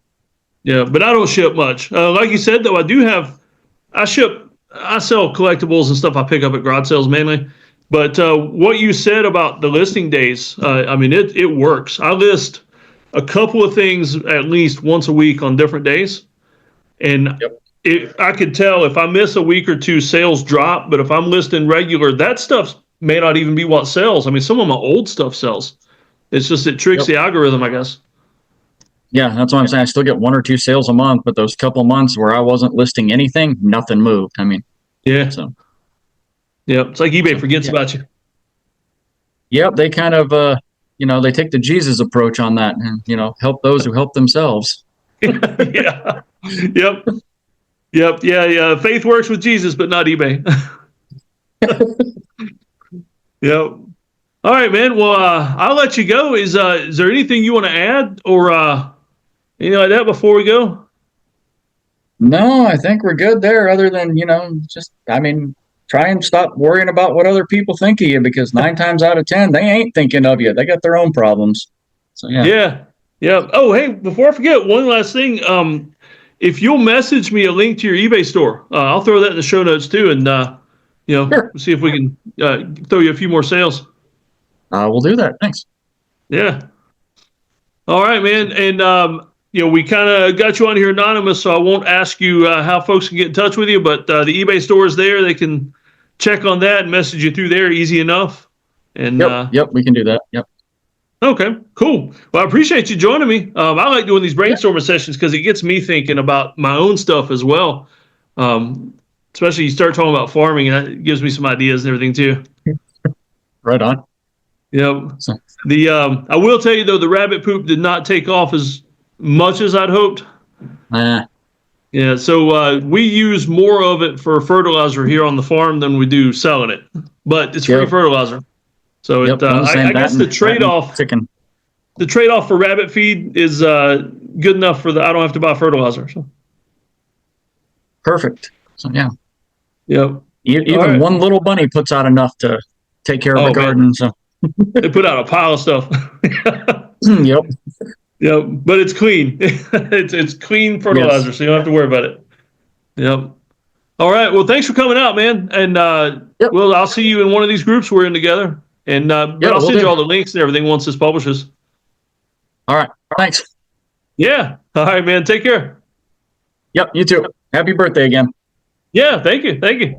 S2: Yeah, but I don't ship much. Like you said, though, I sell collectibles and stuff I pick up at garage sales mainly. But what you said about the listing days, I mean, it works. I list a couple of things at least once a week on different days. And I could tell if I miss a week or two, sales drop. But if I'm listing regular, that stuff may not even be what sells. I mean, some of my old stuff sells. It's just it tricks the algorithm, I guess.
S3: Yeah, that's what I'm saying. I still get 1 or 2 sales a month, but those couple months where I wasn't listing anything, nothing moved. I mean,
S2: so. Yeah, it's like eBay forgets about you.
S3: Yep, they kind of, they take the Jesus approach on that, and help those who help themselves.
S2: Yeah. Yep. Faith works with Jesus, but not eBay. Yep. All right, man. Well, I'll let you go. Is there anything you want to add or anything like that before we go?
S3: No, I think we're good there. Other than try and stop worrying about what other people think of you, because 9 times out of 10, they ain't thinking of you. They got their own problems. So, yeah.
S2: Oh, hey, before I forget, one last thing. If you'll message me a link to your eBay store, I'll throw that in the show notes too. And, sure. See if we can throw you a few more sales.
S3: We'll do that. Thanks.
S2: Yeah. All right, man. And, we kind of got you on here anonymous, so I won't ask you how folks can get in touch with you, but the eBay store is there. They can check on that and message you through there easy enough. And
S3: Yep, we can do that. Yep.
S2: Okay, cool. Well, I appreciate you joining me. I like doing these brainstorming sessions because it gets me thinking about my own stuff as well. Especially you start talking about farming, and that gives me some ideas and everything too.
S3: Right on.
S2: Yep. I will tell you though, the rabbit poop did not take off as much as I'd hoped. Yeah, so we use more of it for fertilizer here on the farm than we do selling it, but it's free fertilizer. So I guess the trade-off for rabbit feed is good enough for I don't have to buy fertilizer. So.
S3: Perfect. So yeah.
S2: Yep.
S3: Even one little bunny puts out enough to take care of the garden. Man. So
S2: they put out a pile of stuff.
S3: Yep.
S2: Yep, but it's clean. it's clean fertilizer, so you don't have to worry about it. Yep. All right. Well, thanks for coming out, man. And well, I'll see you in one of these groups we're in together. And but I'll send you all the links and everything once this publishes.
S3: All right. Thanks.
S2: Yeah. All right, man. Take care.
S3: Yep. You too. Happy birthday again.
S2: Yeah. Thank you. Thank you.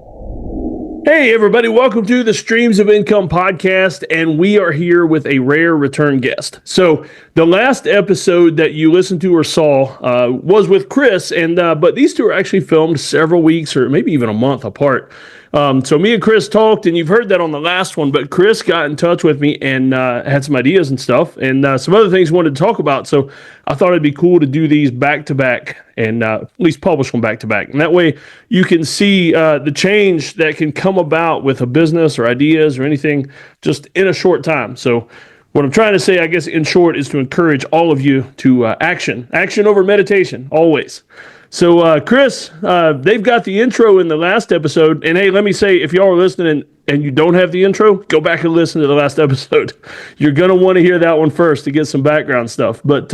S2: Hey, everybody. Welcome to the Streams of Income podcast, and we are here with a rare return guest. So the last episode that you listened to or saw was with Chris, and but these two are actually filmed several weeks or maybe even a month apart. So me and Chris talked, and you've heard that on the last one, but Chris got in touch with me and had some ideas and stuff, and some other things we wanted to talk about. So I thought it'd be cool to do these back to back and at least publish them back to back. And that way you can see the change that can come about with a business or ideas or anything just in a short time. So what I'm trying to say, I guess, in short, is to encourage all of you to action over meditation, always. So, Chris, they've got the intro in the last episode. And hey, let me say, if y'all are listening and you don't have the intro, go back and listen to the last episode. You're going to want to hear that one first to get some background stuff. But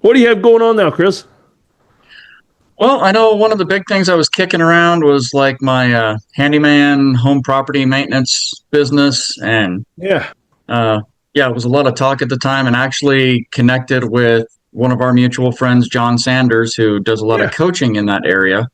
S2: what do you have going on now, Chris?
S3: Well, I know one of the big things I was kicking around was like my handyman home property maintenance business. And it was a lot of talk at the time, and actually connected with one of our mutual friends, John Sanders, who does a lot of coaching in that area.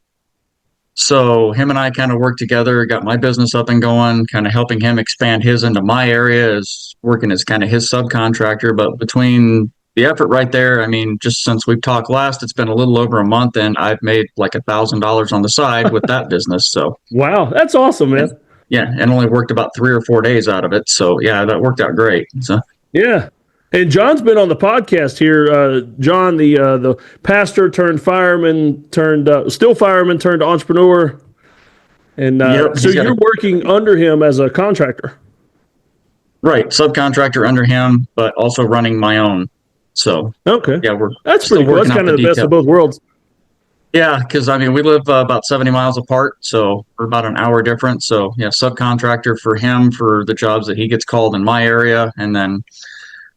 S3: So him and I kind of worked together, got my business up and going, kind of helping him expand his into my area, as working as kind of his subcontractor. But between the effort right there, I mean, just since we've talked last, it's been a little over a month, and I've made like $1,000 on the side with that business. So
S2: wow, that's awesome, man.
S3: and only worked about 3 or 4 days out of it. So yeah, that worked out great. So
S2: yeah. And John's been on the podcast here. John, the pastor turned fireman, still fireman turned entrepreneur, and so you're working under him as a contractor,
S3: right? Subcontractor under him, but also running my own. So
S2: okay,
S3: yeah,
S2: that's pretty cool. That's kind of the best of both worlds.
S3: Yeah, because I mean we live about 70 miles apart, so we're about an hour difference. So yeah, subcontractor for him for the jobs that he gets called in my area, and then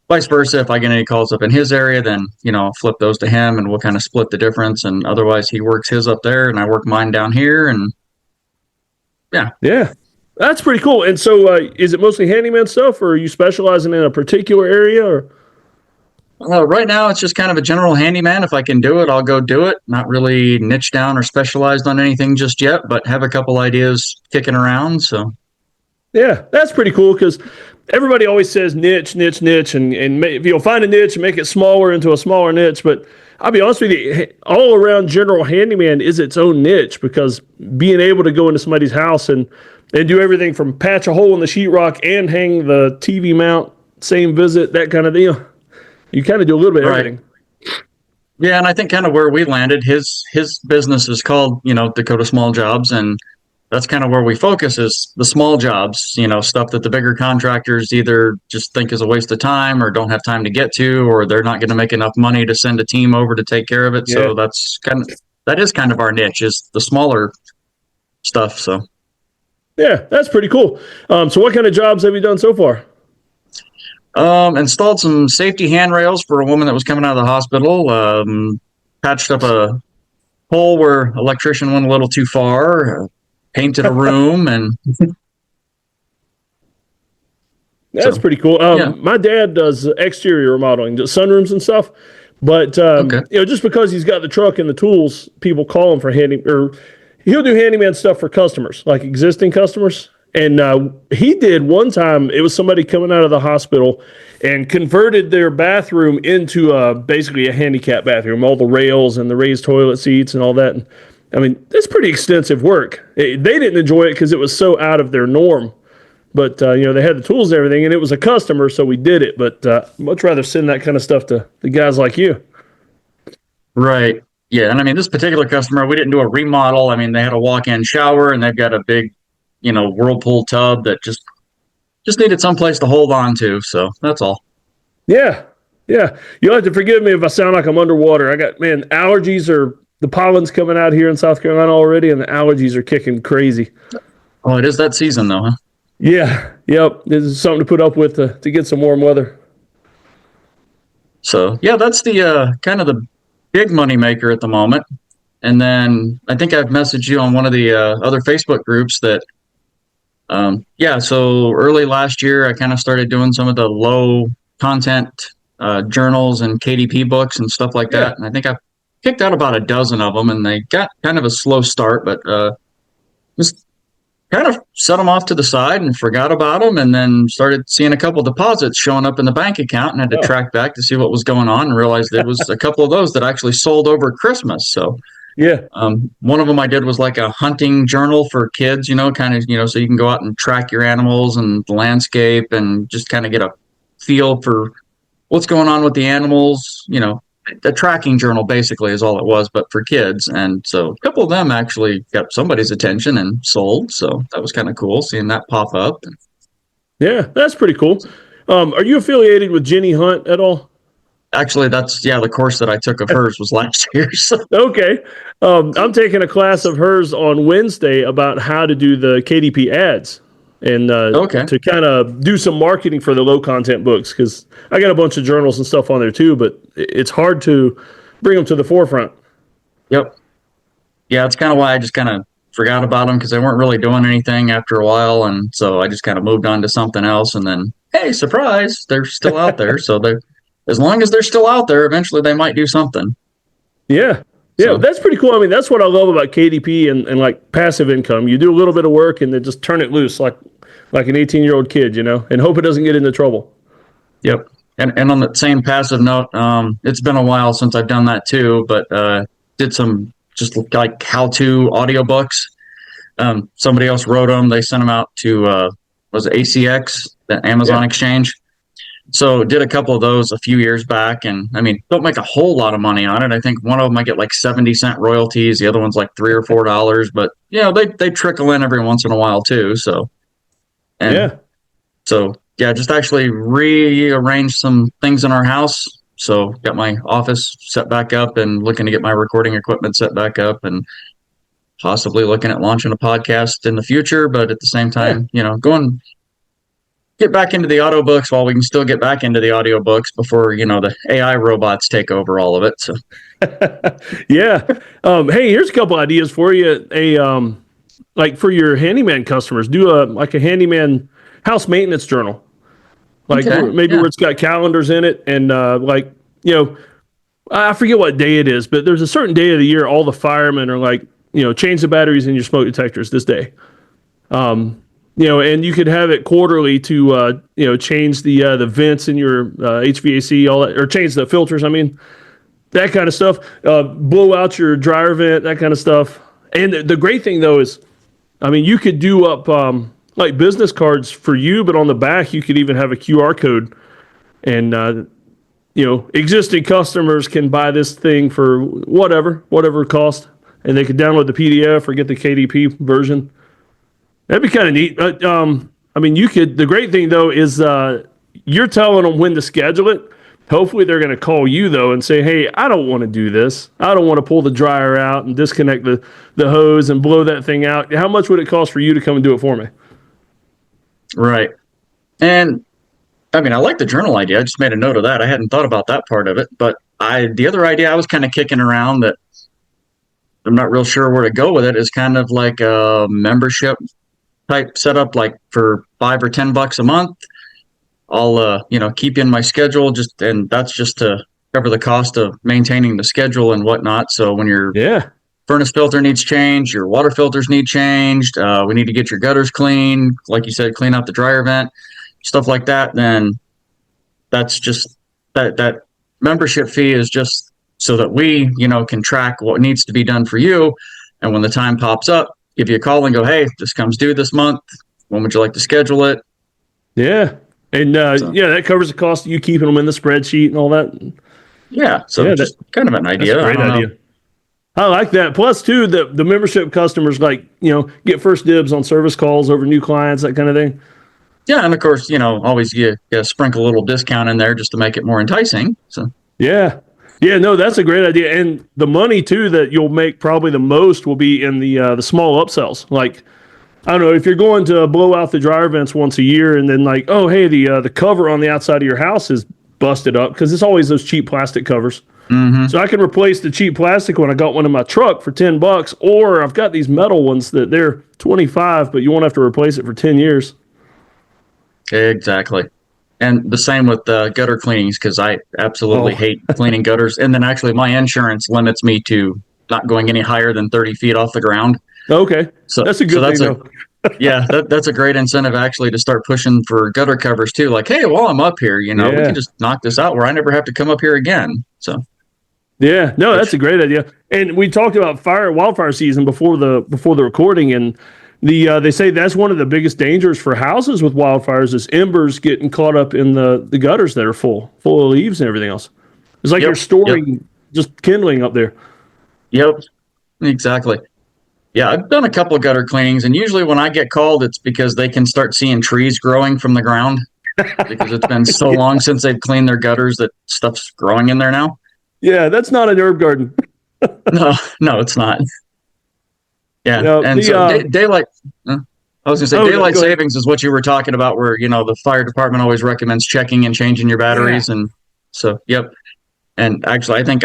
S3: vice versa. If I get any calls up in his area, then I'll flip those to him, and we'll kind of split the difference. And otherwise, he works his up there, and I work mine down here. And
S2: yeah, that's pretty cool. And so, is it mostly handyman stuff, or are you specializing in a particular area? Or
S3: right now, it's just kind of a general handyman. If I can do it, I'll go do it. Not really niche down or specialized on anything just yet, but have a couple ideas kicking around. So
S2: yeah, that's pretty cool because everybody always says niche, niche, niche, and you'll find a niche and make it smaller into a smaller niche. But I'll be honest with you, all around general handyman is its own niche because being able to go into somebody's house and do everything from patch a hole in the sheetrock and hang the TV mount, same visit, that kind of deal. You kind of do a little bit of everything.
S3: Yeah, and I think kind of where we landed, his business is called, Dakota Small Jobs, and that's kind of where we focus is the small jobs, stuff that the bigger contractors either just think is a waste of time or don't have time to get to, or they're not going to make enough money to send a team over to take care of it. Yeah. So that is kind of our niche is the smaller stuff. So
S2: yeah, that's pretty cool. So what kind of jobs have you done so far?
S3: Installed some safety handrails for a woman that was coming out of the hospital. Patched up a hole where electrician went a little too far. Painted a room, and
S2: that's pretty cool. My dad does exterior remodeling, does sunrooms and stuff. But just because he's got the truck and the tools, people call him for he'll do handyman stuff for customers, like existing customers. And he did one time. It was somebody coming out of the hospital and converted their bathroom into basically a handicap bathroom, all the rails and the raised toilet seats and all that. And, I mean, it's pretty extensive work. They didn't enjoy it because it was so out of their norm. But, they had the tools and everything, and it was a customer, so we did it. But much rather send that kind of stuff to the guys like you.
S3: Right. Yeah, and I mean, this particular customer, we didn't do a remodel. I mean, they had a walk-in shower, and they've got a big, whirlpool tub that just needed someplace to hold on to. So that's all.
S2: Yeah. You'll have to forgive me if I sound like I'm underwater. Allergies are... The pollen's coming out here in South Carolina already, and the allergies are kicking crazy.
S3: Oh, it is that season, though, huh?
S2: Yeah. Yep. This is something to put up with to get some warm weather.
S3: So, yeah, that's the kind of the big money maker at the moment. And then I think I've messaged you on one of the other Facebook groups that, so early last year, I kind of started doing some of the low content journals and KDP books and stuff like that. And I think I've kicked out about a dozen of them, and they got kind of a slow start, but just kind of set them off to the side and forgot about them, and then started seeing a couple deposits showing up in the bank account and had to track back to see what was going on and realized there was a couple of those that actually sold over Christmas. So one of them I did was like a hunting journal for kids, so you can go out and track your animals and the landscape and just kind of get a feel for what's going on with the animals, a tracking journal basically is all it was, but for kids. And so a couple of them actually got somebody's attention and sold. So that was kind of cool seeing that pop up.
S2: Yeah, that's pretty cool. Are you affiliated with Jenny Hunt at all?
S3: Actually, that's the course that I took of hers was last year. So.
S2: Okay. I'm taking a class of hers on Wednesday about how to do the KDP ads and to kind of do some marketing for the low content books, because I got a bunch of journals and stuff on there too, but it's hard to bring them to the forefront.
S3: Yep. Yeah, it's kind of why I just kind of forgot about them, because they weren't really doing anything after a while, and so I just kind of moved on to something else, and then, hey, surprise, they're still out there. So as long as they're still out there, eventually they might do something.
S2: Yeah. Yeah,
S3: So,
S2: that's pretty cool. I mean, that's what I love about KDP and like passive income. You do a little bit of work and then just turn it loose like an 18-year-old kid, and hope it doesn't get into trouble.
S3: yep. And on the same passive note, it's been a while since I've done that too, but did some just like how-to audiobooks. Somebody else wrote them. They sent them out to was it ACX, the Amazon exchange. So did a couple of those a few years back, and I mean, don't make a whole lot of money on it. I think one of them I get like 70-cent royalties. The other one's like $3 or $4, but they trickle in every once in a while too. So just actually rearranged some things in our house. So got my office set back up and looking to get my recording equipment set back up, and possibly looking at launching a podcast in the future. But at the same time, going get back into the audiobooks while we can still get back into the audiobooks before, the AI robots take over all of it. So,
S2: yeah. Hey, here's a couple ideas for you. Like for your handyman customers, do a handyman house maintenance journal. Like where it's got calendars in it. And I forget what day it is, but there's a certain day of the year all the firemen are like, change the batteries in your smoke detectors this day. And you could have it quarterly to, change the vents in your HVAC, all that, or change the filters. I mean, that kind of stuff. Blow out your dryer vent, that kind of stuff. And the great thing though is, I mean, you could do up like business cards for you, but on the back you could even have a QR code, and existing customers can buy this thing for whatever cost, and they could download the PDF or get the KDP version. That'd be kind of neat. I mean, you could. The great thing though is you're telling them when to schedule it. Hopefully, they're going to call you though and say, "Hey, I don't want to do this. I don't want to pull the dryer out and disconnect the hose and blow that thing out. How much would it cost for you to come and do it for me?"
S3: Right. And I mean, I like the journal idea. I just made a note of that. I hadn't thought about that part of it. But the other idea I was kind of kicking around that I'm not real sure where to go with it is kind of like a membership type setup, like for $5 or $10 a month. I'll keep in my schedule, and that's just to cover the cost of maintaining the schedule and whatnot. So when your furnace filter needs changed, your water filters need changed, we need to get your gutters clean, like you said, clean out the dryer vent, stuff like that, then that's just that membership fee is just so that we can track what needs to be done for you. And when the time pops up, give you a call and go, "Hey, this comes due this month. When would you like to schedule it?"
S2: Yeah. And that covers the cost of you keeping them in the spreadsheet and all that.
S3: Yeah. So just kind of an idea.
S2: That's a great idea. I like that. Plus, too, the membership customers get first dibs on service calls over new clients, that kind of thing.
S3: Yeah, and of course, always you sprinkle a little discount in there just to make it more enticing. So
S2: yeah. Yeah, no, that's a great idea. And the money, too, that you'll make probably the most will be in the small upsells. Like, I don't know, if you're going to blow out the dryer vents once a year and then like, oh, hey, the cover on the outside of your house is busted up, because it's always those cheap plastic covers.
S3: Mm-hmm.
S2: So I can replace the cheap plastic when I got one in my truck for $10, or I've got these metal ones that they're $25, but you won't have to replace it for 10 years.
S3: Exactly. And the same with gutter cleanings, because I absolutely hate cleaning gutters. And then actually my insurance limits me to not going any higher than 30 feet off the ground.
S2: Okay. So that's a good thing, though.
S3: That's a great incentive actually to start pushing for gutter covers too. Like, hey, while I'm up here, we can just knock this out where I never have to come up here again. So.
S2: Yeah, no, that's a great idea. And we talked about wildfire season before the recording, and they say that's one of the biggest dangers for houses with wildfires is embers getting caught up in the gutters that are full of leaves and everything else. It's like you're storing just kindling up there.
S3: Yep, exactly. Yeah, I've done a couple of gutter cleanings, and usually when I get called, it's because they can start seeing trees growing from the ground because it's been so long since they've cleaned their gutters that stuff's growing in there now. Yeah,
S2: that's not an herb garden.
S3: No, it's not. Yeah, daylight. I was going to say daylight savings is what you were talking about, where the fire department always recommends checking and changing your batteries, and so yep. And actually, I think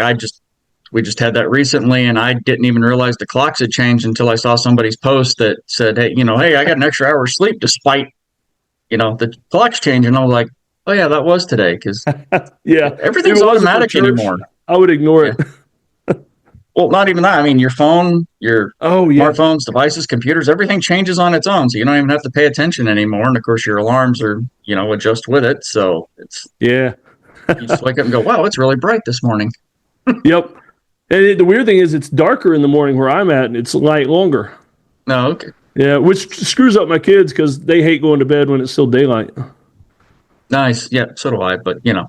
S3: we just had that recently, and I didn't even realize the clocks had changed until I saw somebody's post that said, "Hey, I got an extra hour of sleep despite the clocks changing." And I was like, "Oh yeah, that was today," because everything's automatic anymore.
S2: I would ignore it.
S3: Well, not even that. I mean, your phone, your
S2: yeah.
S3: smartphones, devices, computers, everything changes on its own. So you don't even have to pay attention anymore. And of course, your alarms are, adjust with it. So it's,
S2: Yeah.
S3: you just wake up and go, wow, it's really bright this morning.
S2: Yep. And the weird thing is it's darker in the morning where I'm at and it's light longer.
S3: No, okay.
S2: Yeah, which screws up my kids because they hate going to bed when it's still daylight.
S3: Nice. Yeah, so do I, but
S2: Yeah.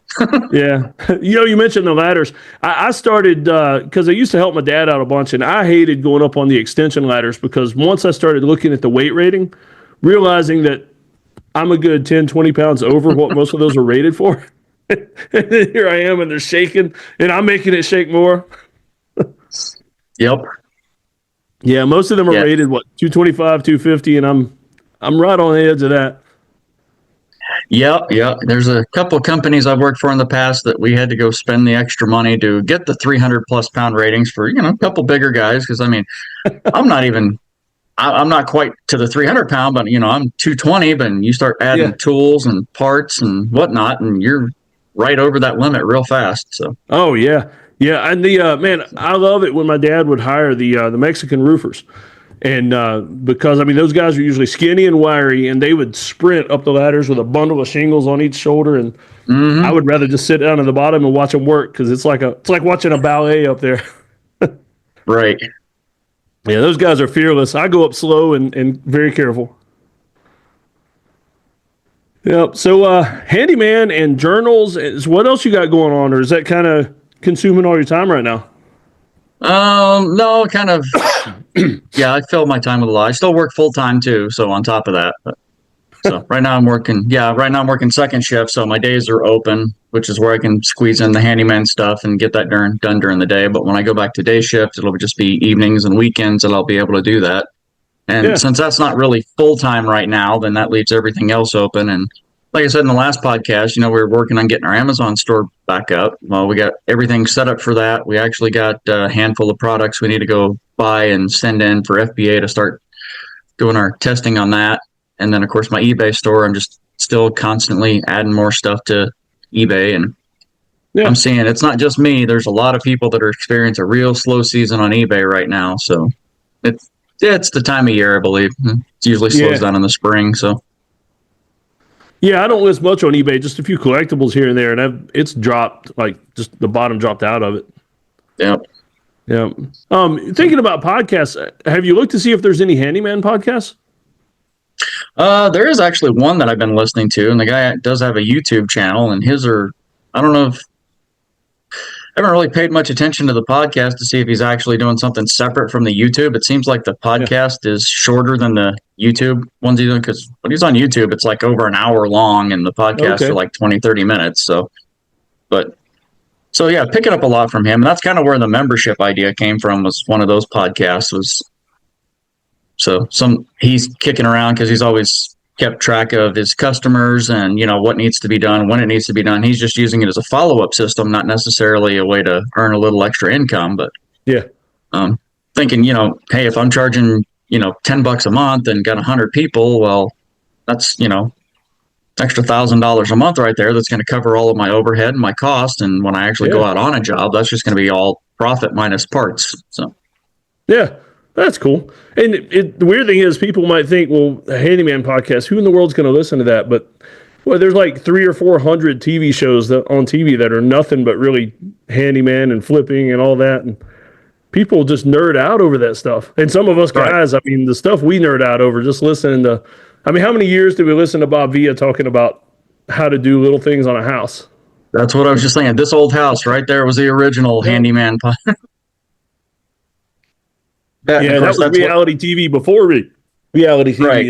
S2: You mentioned the ladders. I started because I used to help my dad out a bunch, and I hated going up on the extension ladders because once I started looking at the weight rating, realizing that I'm a good 10, 20 pounds over what most of those are rated for. And then here I am, and they're shaking, and I'm making it shake more.
S3: Yep.
S2: Yeah, most of them are rated, 225, 250, and I'm right on the edge of that.
S3: Yeah. There's a couple of companies I've worked for in the past that we had to go spend the extra money to get the 300 plus pound ratings for, a couple bigger guys. Because I mean, I'm not quite to the 300 pound, but I'm 220. But you start adding tools and parts and whatnot, and you're right over that limit real fast. So.
S2: Oh yeah. Yeah, and I love it when my dad would hire the Mexican roofers. And because, those guys are usually skinny and wiry, and they would sprint up the ladders with a bundle of shingles on each shoulder. And I would rather just sit down at the bottom and watch them work because it's like watching a ballet up there.
S3: Right.
S2: Yeah, those guys are fearless. I go up slow and very careful. Yep. So handyman and journals. What else you got going on? Or is that kind of consuming all your time right now?
S3: No, kind of. Yeah, I fill my time with a lot. I still work full time too. So on top of that, so right now I'm working. Yeah, right now I'm working second shift. So my days are open, which is where I can squeeze in the handyman stuff and get that done during the day. But when I go back to day shift, it'll just be evenings and weekends that I'll be able to do that. And since that's not really full time right now, then that leaves everything else open. And like I said in the last podcast, we were working on getting our Amazon store back up. Well, we got everything set up for that. We actually got a handful of products we need to go buy and send in for FBA to start doing our testing on that. And then, of course, my eBay store, I'm just still constantly adding more stuff to eBay. And I'm seeing it's not just me. There's a lot of people that are experiencing a real slow season on eBay right now. So it's the time of year, I believe. It usually slows down in the spring. So.
S2: Yeah, I don't list much on eBay, just a few collectibles here and there, and it's dropped, just the bottom dropped out of it.
S3: Yep.
S2: Yeah. Thinking about podcasts, have you looked to see if there's any handyman podcasts?
S3: There is actually one that I've been listening to, and the guy does have a YouTube channel, and I don't know if I haven't really paid much attention to the podcast to see if he's actually doing something separate from the YouTube. It seems like the podcast is shorter than the YouTube ones he's doing, because when he's on YouTube, it's like over an hour long, and the podcasts are like 20, 30 minutes. So yeah, picking up a lot from him. And that's kind of where the membership idea came from, was one of those podcasts. He's kicking around because he's always kept track of his customers and, what needs to be done, when it needs to be done. He's just using it as a follow-up system, not necessarily a way to earn a little extra income. But thinking, hey, if I'm charging, $10 a month and got 100 people, well, that's, extra $1,000 a month right there. That's going to cover all of my overhead and my cost. And when I actually go out on a job, that's just going to be all profit minus parts. So,
S2: yeah. That's cool. And the weird thing is, people might think, well, a handyman podcast, who in the world's going to listen to that? But there's like 300 or 400 TV shows on TV that are nothing but really handyman and flipping and all that. And people just nerd out over that stuff. And some of us guys, the stuff we nerd out over, just listening to, how many years did we listen to Bob Villa talking about how to do little things on a house?
S3: That's what I was just saying. This old house right there was the original handyman podcast.
S2: That was reality TV before reality TV,
S3: right.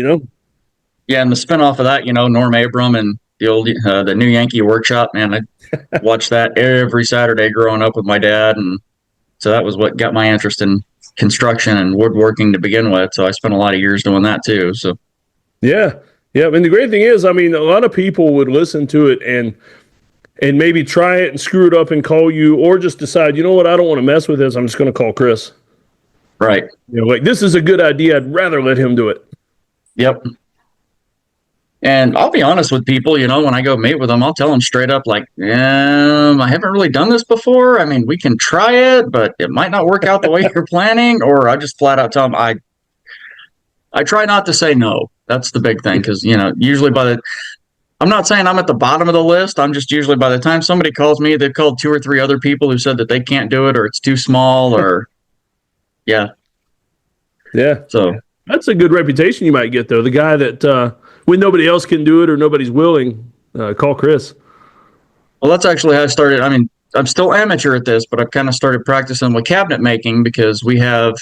S3: Yeah, and the spinoff of that, Norm Abram and the old the New Yankee Workshop, man, I watched that every Saturday growing up with my dad, and so that was what got my interest in construction and woodworking to begin with. So I spent a lot of years doing that too. So
S2: yeah, and the great thing is, a lot of people would listen to it and maybe try it and screw it up and call you, or just decide, you know what, I don't want to mess with this. I'm just going to call Chris.
S3: Right.
S2: This is a good idea. I'd rather let him do it.
S3: Yep. And I'll be honest with people, you know, when I go meet with them, I'll tell them straight up, like, I haven't really done this before. I mean, we can try it, but it might not work out the way you're planning. Or I just flat out tell them, I try not to say no. That's the big thing. Because, you know, usually I'm not saying I'm at the bottom of the list. I'm just usually by the time somebody calls me, they've called 2 or 3 other people who said that they can't do it or it's too small or, yeah.
S2: Yeah.
S3: So
S2: that's a good reputation you might get, though. The guy that, when nobody else can do it or nobody's willing, call Chris.
S3: Well, that's actually how I started. I mean, I'm still amateur at this, but I've kind of started practicing with cabinet making because we have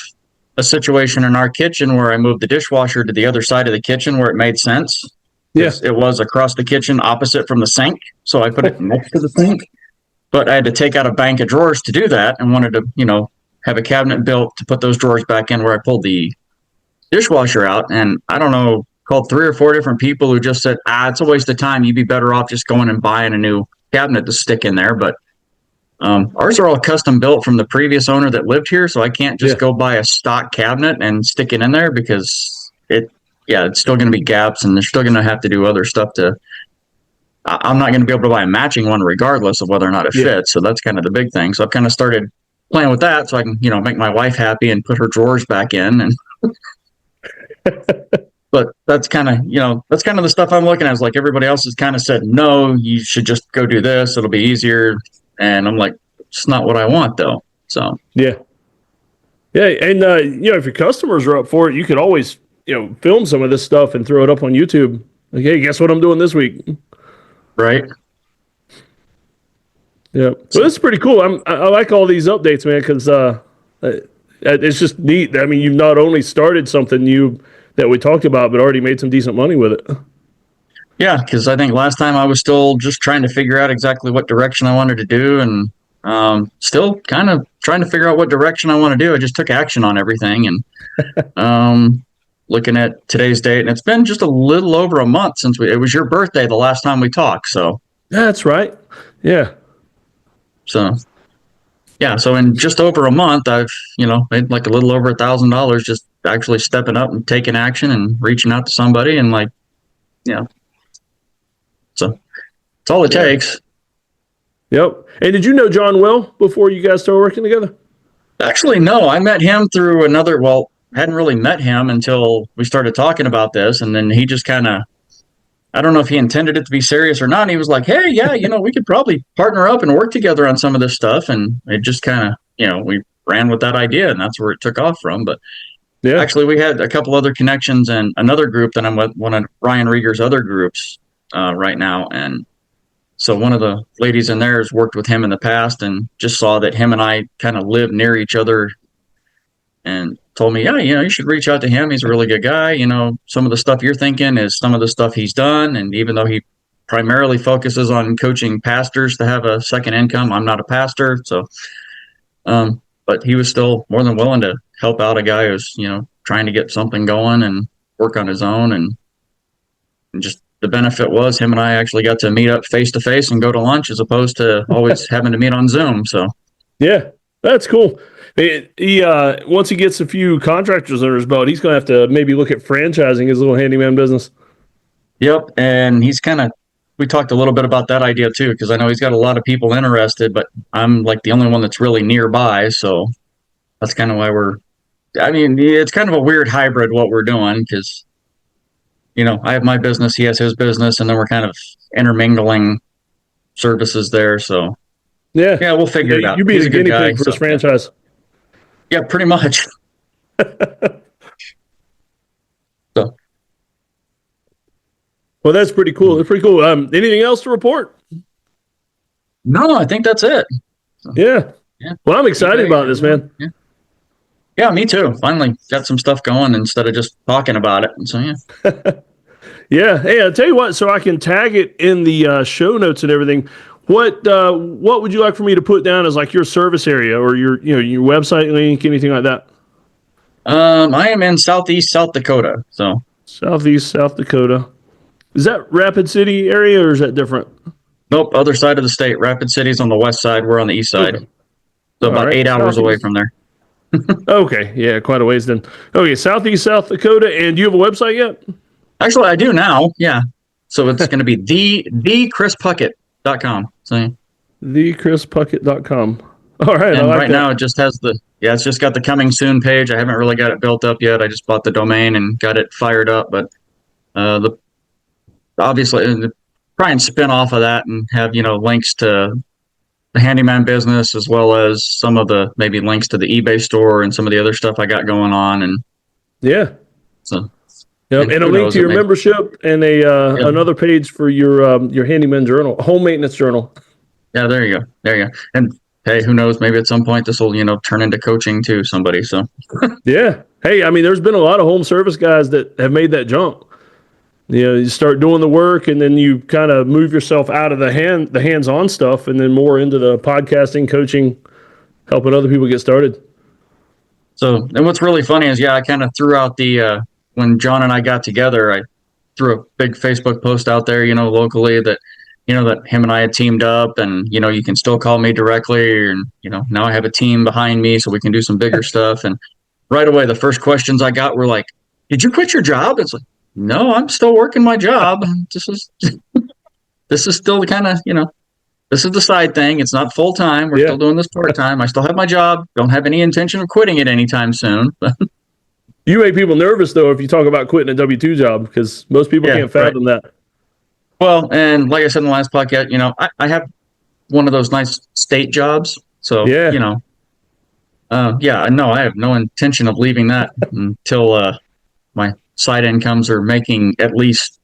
S3: a situation in our kitchen where I moved the dishwasher to the other side of the kitchen where it made sense.
S2: Yes.
S3: It was across the kitchen opposite from the sink. So I put it next to the sink. But I had to take out a bank of drawers to do that and wanted to, you know, have a cabinet built to put those drawers back in where I pulled the dishwasher out. And I don't know, called 3 or 4 different people who just said, it's a waste of time. You'd be better off just going and buying a new cabinet to stick in there. But ours are all custom built from the previous owner that lived here. So I can't just go buy a stock cabinet and stick it in there because it's still going to be gaps and they're still going to have to do other stuff I'm not going to be able to buy a matching one regardless of whether or not it fits. So that's kind of the big thing. So I've kind of started playing with that so I can, you know, make my wife happy and put her drawers back in. And but that's kind of, you know, that's kind of the stuff I'm looking at. Is like everybody else has kind of said, no, you should just go do this. It'll be easier. And I'm like, it's not what I want though. So,
S2: yeah. Yeah. And, you know, if your customers are up for it, you could always, you know, film some of this stuff and throw it up on YouTube. Like, hey, guess what I'm doing this week?
S3: Right.
S2: Yeah. So this is pretty cool. I like all these updates, man, because it's just neat. I mean, you've not only started something new that we talked about, but already made some decent money with it.
S3: Yeah, because I think last time I was still just trying to figure out exactly what direction I wanted to do and still kind of trying to figure out what direction I want to do. I just took action on everything and looking at today's date, and it's been just a little over a month since it was your birthday the last time we talked. So
S2: that's right. Yeah.
S3: So in just over a month, I've, you know, made like a little over $1,000 just actually stepping up and taking action and reaching out to somebody and like, yeah. So it's all it takes.
S2: Yep. And did you know John well before you guys started working together?
S3: Actually, no. I met him through hadn't really met him until we started talking about this. And then he just kind of, I don't know if he intended it to be serious or not. He was like, hey, yeah, you know, we could probably partner up and work together on some of this stuff. And it just kind of, you know, we ran with that idea and that's where it took off from. But actually, we had a couple other connections and another group that I'm with, one of Ryan Rieger's other groups right now. And so one of the ladies in there has worked with him in the past and just saw that him and I kind of live near each other and told me, yeah, you know, you should reach out to him. He's a really good guy. You know, some of the stuff you're thinking is some of the stuff he's done. And even though he primarily focuses on coaching pastors to have a second income, I'm not a pastor. So, but he was still more than willing to help out a guy who's, you know, trying to get something going and work on his own. And just the benefit was him and I actually got to meet up face to face and go to lunch as opposed to always having to meet on Zoom. So,
S2: yeah, that's cool. He once he gets a few contractors under his belt, he's going to have to maybe look at franchising his little handyman business.
S3: Yep, and we talked a little bit about that idea too, because I know he's got a lot of people interested, but I'm like the only one that's really nearby, so that's kind of why it's kind of a weird hybrid what we're doing, because, you know, I have my business, he has his business, and then we're kind of intermingling services there, so yeah, we'll figure it out.
S2: You be the guinea pig for his franchise.
S3: Yeah, pretty much. So.
S2: Well, that's pretty cool. That's pretty cool. Anything else to report?
S3: No, I think that's it.
S2: So, yeah. Well, I'm excited about this, man.
S3: Yeah, me too. Finally got some stuff going instead of just talking about it. And so, yeah.
S2: Yeah. Hey, I'll tell you what, so I can tag it in the show notes and everything. What would you like for me to put down as like your service area or your website link, anything like that?
S3: I am in Southeast South Dakota. So
S2: Southeast South Dakota. Is that Rapid City area or is that different?
S3: Nope, other side of the state. Rapid City's on the west side. We're on the east side. Okay. So about 8 hours away from there.
S2: Okay, yeah, quite a ways then. Okay, Southeast South Dakota. And do you have a website yet?
S3: Actually, I do now. Yeah. So it's going to be thechrispuckett.com. So
S2: thechrispuckett.com. All right.
S3: And right now it just has it's just got the coming soon page. I haven't really got it built up yet. I just bought the domain and got it fired up, but obviously try and spin off of that and have, links to the handyman business, as well as some of the maybe links to the eBay store and some of the other stuff I got going on. And so,
S2: and a link to your membership and another page for your handyman journal, home maintenance journal.
S3: Yeah, there you go. And hey, who knows? Maybe at some point this will, turn into coaching to somebody. So
S2: yeah. Hey, I mean, there's been a lot of home service guys that have made that jump. You start doing the work, and then you kind of move yourself out of the hands-on stuff, and then more into the podcasting, coaching, helping other people get started.
S3: So, and what's really funny is, I kind of threw out when John and I got together, I threw a big Facebook post out there, locally that, that him and I had teamed up, and, you can still call me directly, and, now I have a team behind me so we can do some bigger stuff. And right away, the first questions I got were like, "Did you quit your job?" It's like, no, I'm still working my job. This is still the kind of, this is the side thing. It's not full time. We're still doing this part time. I still have my job. Don't have any intention of quitting it anytime soon.
S2: You make people nervous though if you talk about quitting a W-2 job, because most people can't fathom that.
S3: Well, and like I said in the last podcast, I have one of those nice state jobs. So no, I have no intention of leaving that until my side incomes are making at least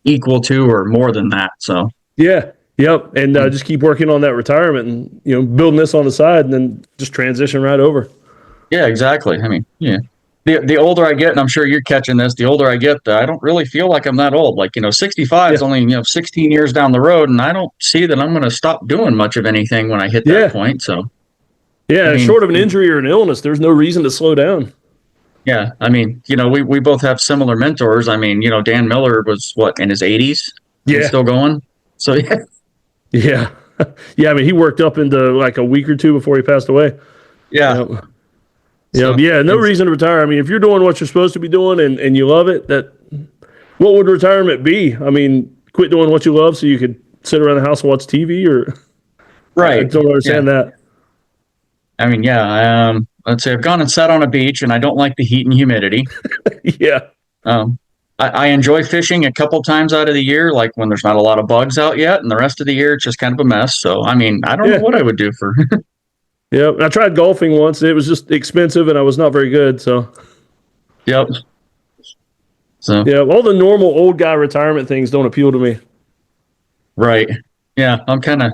S3: equal to or more than that. So
S2: and just keep working on that retirement and building this on the side, and then just transition right over.
S3: Yeah, exactly. I mean, the older I get, and I'm sure you're catching this, the older I get, I don't really feel like I'm that old. Like 65 is only 16 years down the road, and I don't see that I'm going to stop doing much of anything when I hit that point. So
S2: short of an injury or an illness, there's no reason to slow down.
S3: Yeah, I mean, we both have similar mentors. I mean, Dan Miller was in his 80s? He's still going. So
S2: yeah. I mean, he worked up into like a week or two before he passed away.
S3: Yeah.
S2: No reason to retire. I mean, if you're doing what you're supposed to be doing and you love it, what would retirement be? I mean, quit doing what you love so you could sit around the house and watch TV, or
S3: right?
S2: I don't understand that.
S3: I mean, let's say I've gone and sat on a beach, and I don't like the heat and humidity. I enjoy fishing a couple times out of the year, like when there's not a lot of bugs out yet, and the rest of the year it's just kind of a mess. So, I mean, I don't know what I would do for.
S2: I tried golfing once. It was just expensive, and I was not very good. So,
S3: So,
S2: all the normal old guy retirement things don't appeal to me.
S3: Right. Yeah, I'm kind of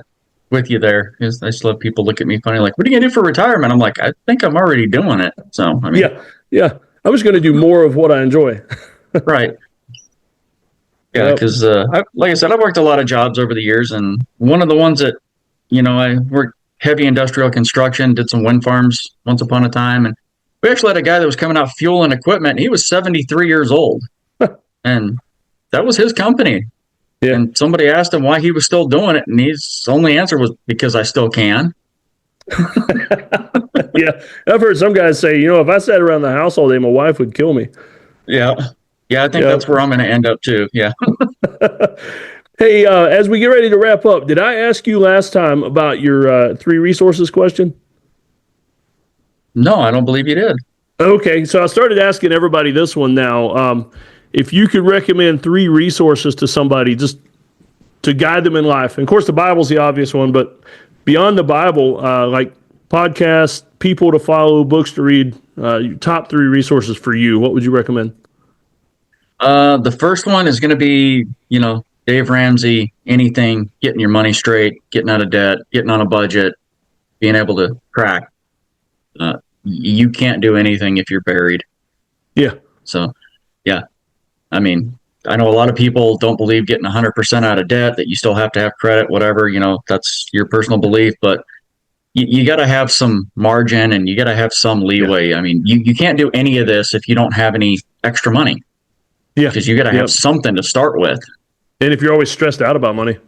S3: with you there. I just love people look at me funny, like, "What are you gonna do for retirement?" I'm like, I think I'm already doing it. So, I mean,
S2: I'm just going to do more of what I enjoy.
S3: Right. Yeah, because like I said, I've worked a lot of jobs over the years, and one of the ones that, I worked heavy industrial construction, did some wind farms once upon a time, and we actually had a guy that was coming out fueling equipment, and he was 73 years old, and that was his company. Yeah. And somebody asked him why he was still doing it, and his only answer was, "Because I still can."
S2: I've heard some guys say, if I sat around the house all day, my wife would kill me.
S3: Yeah, I think that's where I'm going to end up too. Yeah.
S2: Hey, as we get ready to wrap up, did I ask you last time about your 3 resources question?
S3: No, I don't believe you did.
S2: Okay, so I started asking everybody this one now. If you could recommend 3 resources to somebody just to guide them in life, and of course the Bible's the obvious one, but beyond the Bible, like podcasts, people to follow, books to read, your top 3 resources for you, what would you recommend?
S3: The first one is going to be, Dave Ramsey, anything, getting your money straight, getting out of debt, getting on a budget, being able to crack. You can't do anything if you're buried.
S2: Yeah.
S3: So, I mean, I know a lot of people don't believe getting 100% out of debt, that you still have to have credit, whatever, that's your personal belief, but you got to have some margin and you got to have some leeway. I mean, you can't do any of this if you don't have any extra money. Yeah. Because you got to have something to start with.
S2: And if you're always stressed out about money.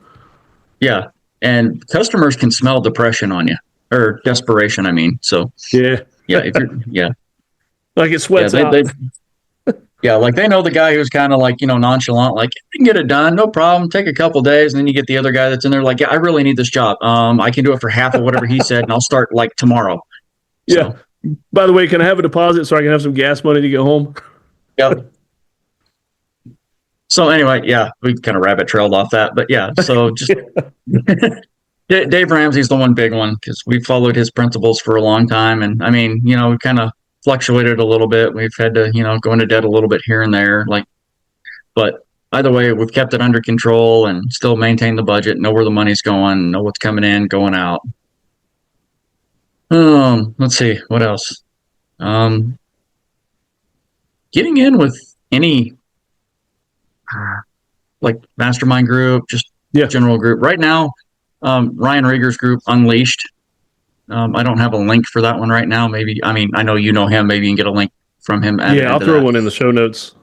S3: Yeah. And customers can smell depression on you, or desperation, I mean. So,
S2: yeah.
S3: If you're,
S2: like it sweats out.
S3: Yeah, like they know the guy who's kind of like, nonchalant, like you can get it done, no problem, take a couple days. And then you get the other guy that's in there like, yeah, I really need this job. I can do it for half of whatever he said, and I'll start like tomorrow.
S2: Yeah. So. By the way, can I have a deposit so I can have some gas money to get home?
S3: Yep. So anyway, yeah, we kind of rabbit trailed off that, but yeah, so just Dave Ramsey's the one big one because we followed his principles for a long time. And I mean, we kind of fluctuated a little bit. We've had to, go into debt a little bit here and there. But either way, we've kept it under control and still maintain the budget, know where the money's going, know what's coming in, going out. Let's see, what else? Getting in with any like mastermind group, just general group. Right now, Ryan Rieger's group, Unleashed. I don't have a link for that one right now. Maybe, I know you know him. Maybe you can get a link from him.
S2: Yeah, I'll throw one in the show notes.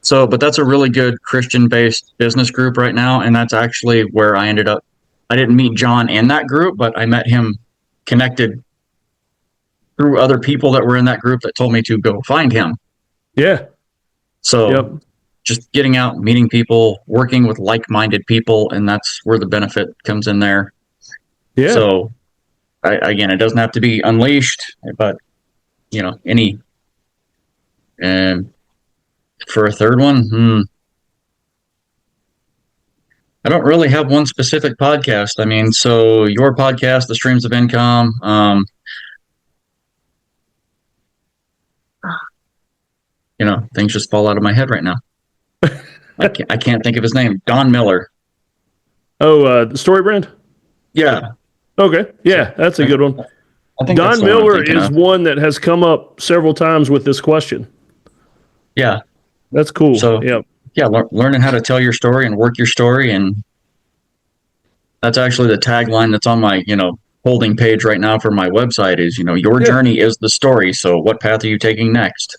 S3: So, but that's a really good Christian-based business group right now, and that's actually where I ended up. I didn't meet John in that group, but I met him connected through other people that were in that group that told me to go find him.
S2: Yeah.
S3: So just getting out, meeting people, working with like-minded people, and that's where the benefit comes in there. Yeah. So, again, it doesn't have to be Unleashed, but, any. And for a third one, I don't really have one specific podcast. I mean, so your podcast, The Streams of Income, things just fall out of my head right now. I can't think of his name. Don Miller.
S2: Oh, the Story Brand?
S3: Yeah.
S2: Okay. Yeah, that's a good one. I think Don Miller is one that has come up several times with this question.
S3: Yeah.
S2: That's cool.
S3: So, learning how to tell your story and work your story. And that's actually the tagline that's on my, holding page right now for my website is, your journey is the story. So what path are you taking next?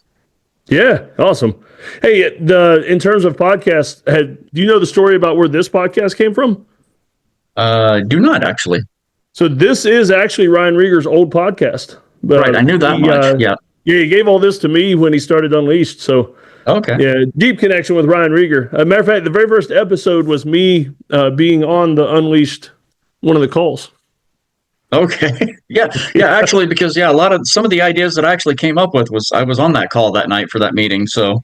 S2: Yeah, awesome. Hey, in terms of podcasts, do you know the story about where this podcast came from?
S3: Do not actually.
S2: So this is actually Ryan Rieger's old podcast. But
S3: right, I knew that much. Yeah,
S2: he gave all this to me when he started Unleashed. So
S3: okay,
S2: yeah, deep connection with Ryan Rieger. As a matter of fact, the very first episode was me being on the Unleashed one of the calls.
S3: Okay. Yeah. Actually, because some of the ideas that I actually came up with I was on that call that night for that meeting. So,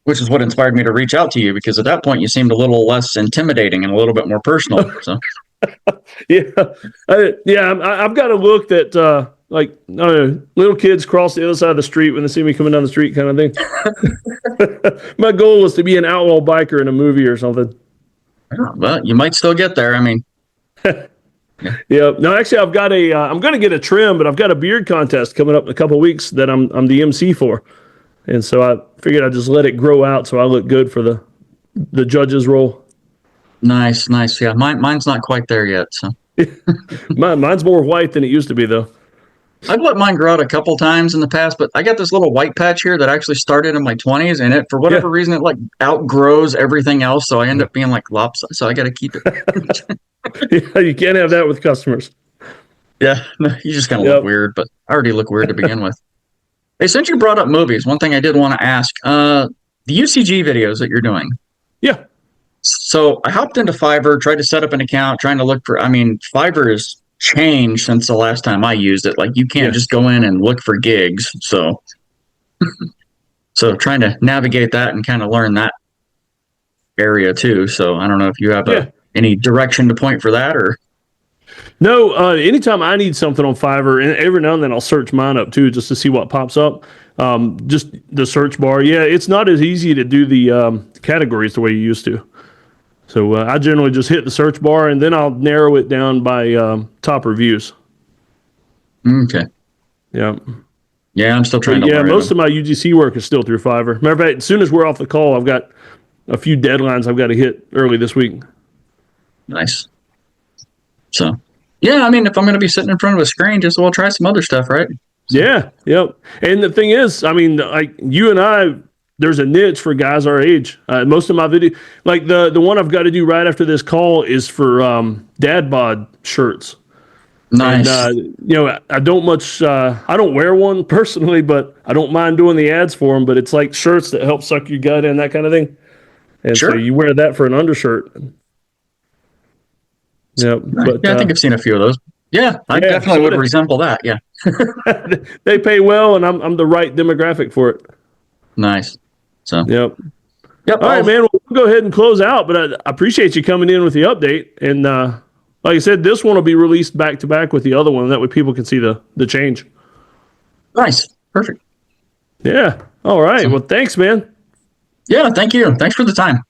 S3: which is what inspired me to reach out to you because at that point you seemed a little less intimidating and a little bit more personal. So,
S2: I've got a look that little kids cross the other side of the street when they see me coming down the street, kind of thing. My goal was to be an outlaw biker in a movie or something.
S3: Well, you might still get there. I mean.
S2: Yeah. No, actually, I've got I'm going to get a trim, but I've got a beard contest coming up in a couple of weeks that I'm the MC for, and so I figured I'd just let it grow out so I look good for the judge's role.
S3: Nice. Yeah, mine's not quite there yet. So
S2: mine's more white than it used to be, though.
S3: I've let mine grow out a couple times in the past, but I got this little white patch here that actually started in my 20s, and it for whatever reason it outgrows everything else, so I end up being lopsided. So I got to keep it.
S2: Yeah, you can't have that with customers.
S3: Yeah, you just kind of look weird, but I already look weird to begin with. Hey, since you brought up movies, one thing I did want to ask, the UCG videos that you're doing.
S2: Yeah.
S3: So I hopped into Fiverr, tried to set up an account, trying to look for, Fiverr has changed since the last time I used it. You can't just go in and look for gigs. So, trying to navigate that and kind of learn that area too. So I don't know if you have any direction to point for that or.
S2: No, anytime I need something on Fiverr, and every now and then I'll search mine up too, just to see what pops up. Just the search bar. Yeah, it's not as easy to do the categories the way you used to. So I generally just hit the search bar, and then I'll narrow it down by top reviews.
S3: Okay.
S2: Yeah.
S3: Yeah, I'm still trying to learn.
S2: Yeah, most of my UGC work is still through Fiverr. Matter of fact, as soon as we're off the call, I've got a few deadlines I've got to hit early this week.
S3: Nice. So, if I'm going to be sitting in front of a screen, just try some other stuff, right?
S2: Yeah, yep. And the thing is, you and I, there's a niche for guys our age. Most of my video, the one I've got to do right after this call is for dad bod shirts.
S3: Nice.
S2: And, I don't I don't wear one personally, but I don't mind doing the ads for them. But it's like shirts that help suck your gut in, that kind of thing. And
S3: Sure.
S2: so you wear that for an undershirt. Yeah, but
S3: I think I've seen a few of those. Yeah, I definitely would resemble that. Yeah.
S2: They pay well, and I'm the right demographic for it.
S3: Nice. So.
S2: Yep.
S3: Yep.
S2: All right, man. We'll go ahead and close out, but I appreciate you coming in with the update. And like I said, this one will be released back to back with the other one. That way people can see the change.
S3: Nice. Perfect.
S2: Yeah. All right. Well, thanks, man.
S3: Yeah, thank you. Thanks for the time.